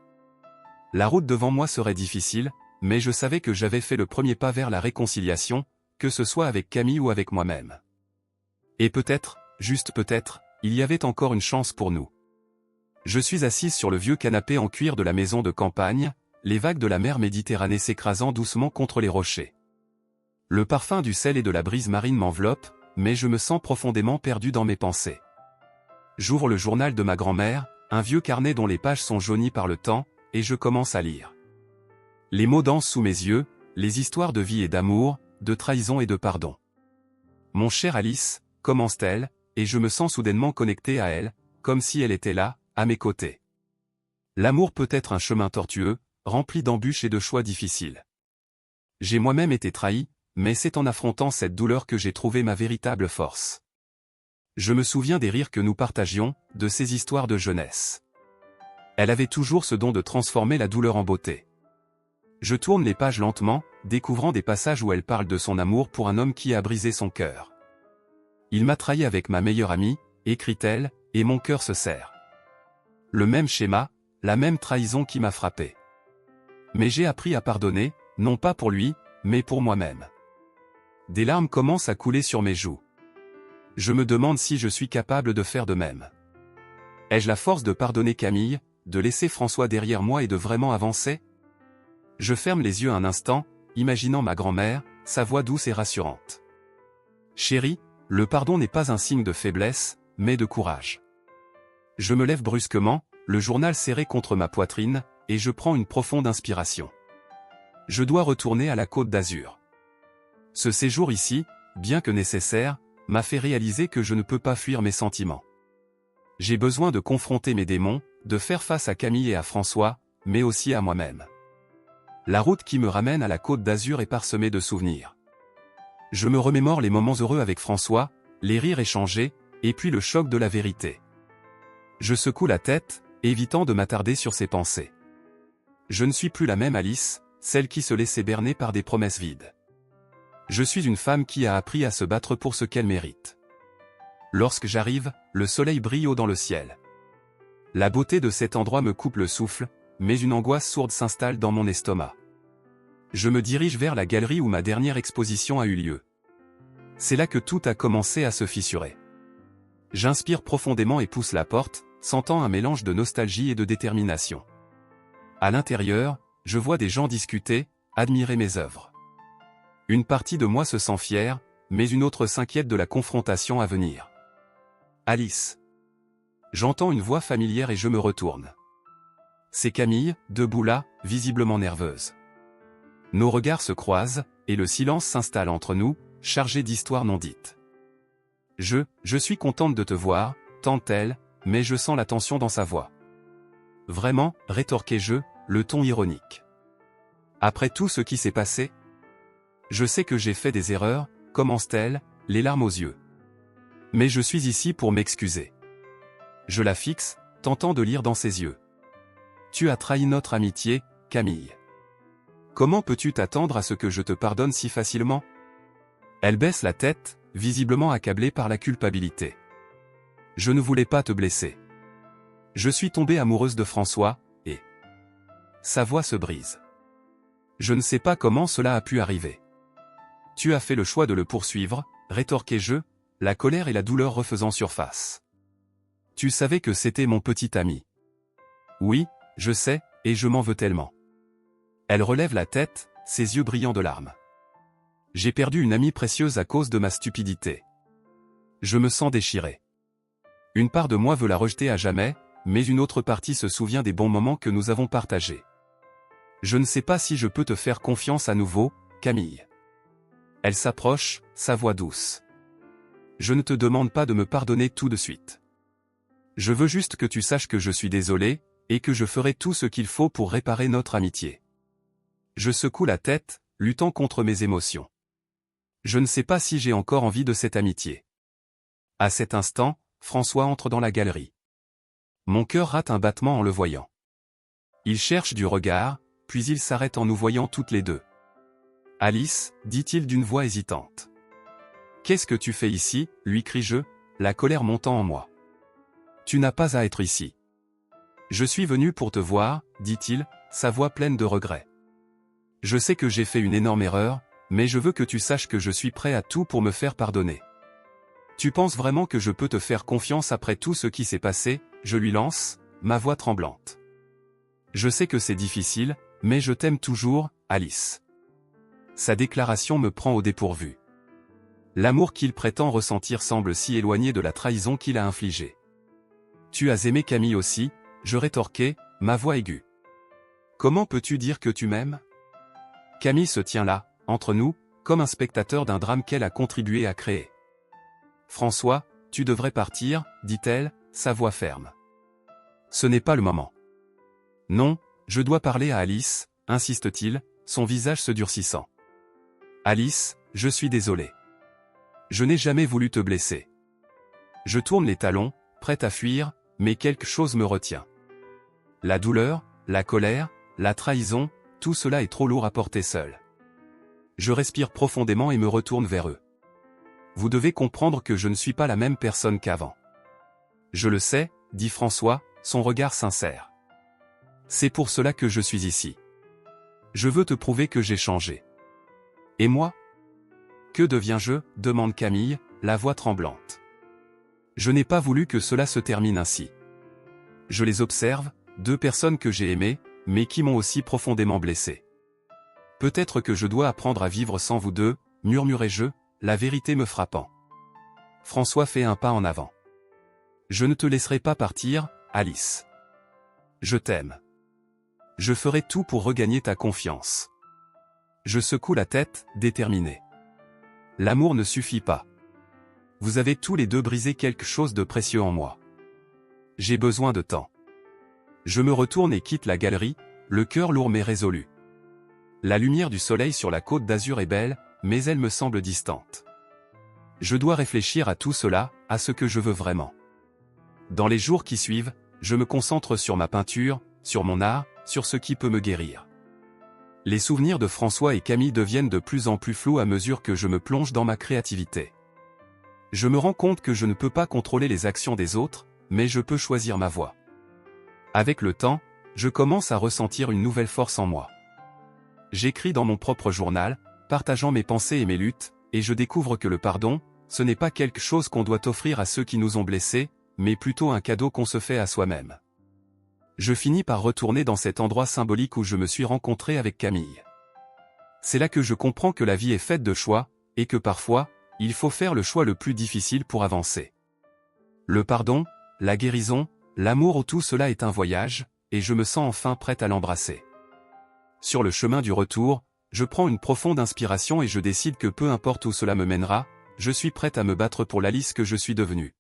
La route devant moi serait difficile, mais je savais que j'avais fait le premier pas vers la réconciliation, que ce soit avec Camille ou avec moi-même. Et peut-être, juste peut-être, il y avait encore une chance pour nous. Je suis assise sur le vieux canapé en cuir de la maison de campagne, les vagues de la mer Méditerranée s'écrasant doucement contre les rochers. Le parfum du sel et de la brise marine m'enveloppe, mais je me sens profondément perdu dans mes pensées. J'ouvre le journal de ma grand-mère, un vieux carnet dont les pages sont jaunies par le temps, et je commence à lire. Les mots dansent sous mes yeux, les histoires de vie et d'amour, de trahison et de pardon. Mon cher Alice, commence-t-elle, et je me sens soudainement connecté à elle, comme si elle était là, à mes côtés. L'amour peut être un chemin tortueux, rempli d'embûches et de choix difficiles. J'ai moi-même été trahi, mais c'est en affrontant cette douleur que j'ai trouvé ma véritable force. Je me souviens des rires que nous partagions, de ces histoires de jeunesse. Elle avait toujours ce don de transformer la douleur en beauté. Je tourne les pages lentement, découvrant des passages où elle parle de son amour pour un homme qui a brisé son cœur. Il m'a trahi avec ma meilleure amie, écrit-elle, et mon cœur se serre. Le même schéma, la même trahison qui m'a frappé. Mais j'ai appris à pardonner, non pas pour lui, mais pour moi-même. Des larmes commencent à couler sur mes joues. Je me demande si je suis capable de faire de même. Ai-je la force de pardonner Camille, de laisser François derrière moi et de vraiment avancer? Je ferme les yeux un instant, imaginant ma grand-mère, sa voix douce et rassurante. Chérie, le pardon n'est pas un signe de faiblesse, mais de courage. Je me lève brusquement, le journal serré contre ma poitrine, et je prends une profonde inspiration. Je dois retourner à la Côte d'Azur. Ce séjour ici, bien que nécessaire, m'a fait réaliser que je ne peux pas fuir mes sentiments. J'ai besoin de confronter mes démons, de faire face à Camille et à François, mais aussi à moi-même. La route qui me ramène à la Côte d'Azur est parsemée de souvenirs. Je me remémore les moments heureux avec François, les rires échangés, et puis le choc de la vérité. Je secoue la tête, évitant de m'attarder sur ces pensées. Je ne suis plus la même Alice, celle qui se laissait berner par des promesses vides. Je suis une femme qui a appris à se battre pour ce qu'elle mérite. Lorsque j'arrive, le soleil brille haut dans le ciel. La beauté de cet endroit me coupe le souffle, mais une angoisse sourde s'installe dans mon estomac. Je me dirige vers la galerie où ma dernière exposition a eu lieu. C'est là que tout a commencé à se fissurer. J'inspire profondément et pousse la porte, sentant un mélange de nostalgie et de détermination. À l'intérieur, je vois des gens discuter, admirer mes œuvres. Une partie de moi se sent fière, mais une autre s'inquiète de la confrontation à venir. Alice. J'entends une voix familière et je me retourne. C'est Camille, debout là, visiblement nerveuse. Nos regards se croisent, et le silence s'installe entre nous, chargé d'histoires non dites. Je suis contente de te voir, tente-t-elle, mais je sens la tension dans sa voix. Vraiment, rétorquai-je, le ton ironique. Après tout ce qui s'est passé? Je sais que j'ai fait des erreurs, commence-t-elle, les larmes aux yeux. Mais je suis ici pour m'excuser. Je la fixe, tentant de lire dans ses yeux. Tu as trahi notre amitié, Camille. Comment peux-tu t'attendre à ce que je te pardonne si facilement? Elle baisse la tête, visiblement accablée par la culpabilité. Je ne voulais pas te blesser. Je suis tombée amoureuse de François, et... Sa voix se brise. Je ne sais pas comment cela a pu arriver. Tu as fait le choix de le poursuivre, rétorquai-je, la colère et la douleur refaisant surface. Tu savais que c'était mon petit ami. Oui, je sais, et je m'en veux tellement. Elle relève la tête, ses yeux brillants de larmes. J'ai perdu une amie précieuse à cause de ma stupidité. Je me sens déchiré. Une part de moi veut la rejeter à jamais, mais une autre partie se souvient des bons moments que nous avons partagés. Je ne sais pas si je peux te faire confiance à nouveau, Camille. Elle s'approche, sa voix douce. Je ne te demande pas de me pardonner tout de suite. Je veux juste que tu saches que je suis désolé, et que je ferai tout ce qu'il faut pour réparer notre amitié. Je secoue la tête, luttant contre mes émotions. Je ne sais pas si j'ai encore envie de cette amitié. À cet instant, François entre dans la galerie. Mon cœur rate un battement en le voyant. Il cherche du regard, puis il s'arrête en nous voyant toutes les deux. Alice, dit-il d'une voix hésitante. Qu'est-ce que tu fais ici, lui crie-je, la colère montant en moi. Tu n'as pas à être ici. Je suis venu pour te voir, dit-il, sa voix pleine de regret. Je sais que j'ai fait une énorme erreur, mais je veux que tu saches que je suis prêt à tout pour me faire pardonner. Tu penses vraiment que je peux te faire confiance après tout ce qui s'est passé? Je lui lance, ma voix tremblante. Je sais que c'est difficile, mais je t'aime toujours, Alice. Sa déclaration me prend au dépourvu. L'amour qu'il prétend ressentir semble si éloigné de la trahison qu'il a infligée. Tu as aimé Camille aussi, je rétorquai, ma voix aiguë. Comment peux-tu dire que tu m'aimes? Camille se tient là, entre nous, comme un spectateur d'un drame qu'elle a contribué à créer. François, tu devrais partir, dit-elle, sa voix ferme. Ce n'est pas le moment. Non, je dois parler à Alice, insiste-t-il, son visage se durcissant. Alice, je suis désolé. Je n'ai jamais voulu te blesser. Je tourne les talons, prête à fuir, mais quelque chose me retient. La douleur, la colère, la trahison, tout cela est trop lourd à porter seul. Je respire profondément et me retourne vers eux. Vous devez comprendre que je ne suis pas la même personne qu'avant. Je le sais, dit François, son regard sincère. C'est pour cela que je suis ici. Je veux te prouver que j'ai changé. Et moi? Que deviens-je? Demande Camille, la voix tremblante. Je n'ai pas voulu que cela se termine ainsi. Je les observe, deux personnes que j'ai aimées, mais qui m'ont aussi profondément blessé. Peut-être que je dois apprendre à vivre sans vous deux, murmurai-je, la vérité me frappant. François fait un pas en avant. Je ne te laisserai pas partir, Alice. Je t'aime. Je ferai tout pour regagner ta confiance. Je secoue la tête, déterminé. L'amour ne suffit pas. Vous avez tous les deux brisé quelque chose de précieux en moi. J'ai besoin de temps. Je me retourne et quitte la galerie, le cœur lourd mais résolu. La lumière du soleil sur la côte d'Azur est belle, mais elle me semble distante. Je dois réfléchir à tout cela, à ce que je veux vraiment. Dans les jours qui suivent, je me concentre sur ma peinture, sur mon art, sur ce qui peut me guérir. Les souvenirs de François et Camille deviennent de plus en plus flous à mesure que je me plonge dans ma créativité. Je me rends compte que je ne peux pas contrôler les actions des autres, mais je peux choisir ma voie. Avec le temps, je commence à ressentir une nouvelle force en moi. J'écris dans mon propre journal, partageant mes pensées et mes luttes, et je découvre que le pardon, ce n'est pas quelque chose qu'on doit offrir à ceux qui nous ont blessés, mais plutôt un cadeau qu'on se fait à soi-même. Je finis par retourner dans cet endroit symbolique où je me suis rencontré avec Camille. C'est là que je comprends que la vie est faite de choix, et que parfois, il faut faire le choix le plus difficile pour avancer. Le pardon, la guérison, l'amour, tout cela est un voyage, et je me sens enfin prête à l'embrasser. Sur le chemin du retour, je prends une profonde inspiration et je décide que peu importe où cela me mènera, je suis prête à me battre pour l'Alice que je suis devenue.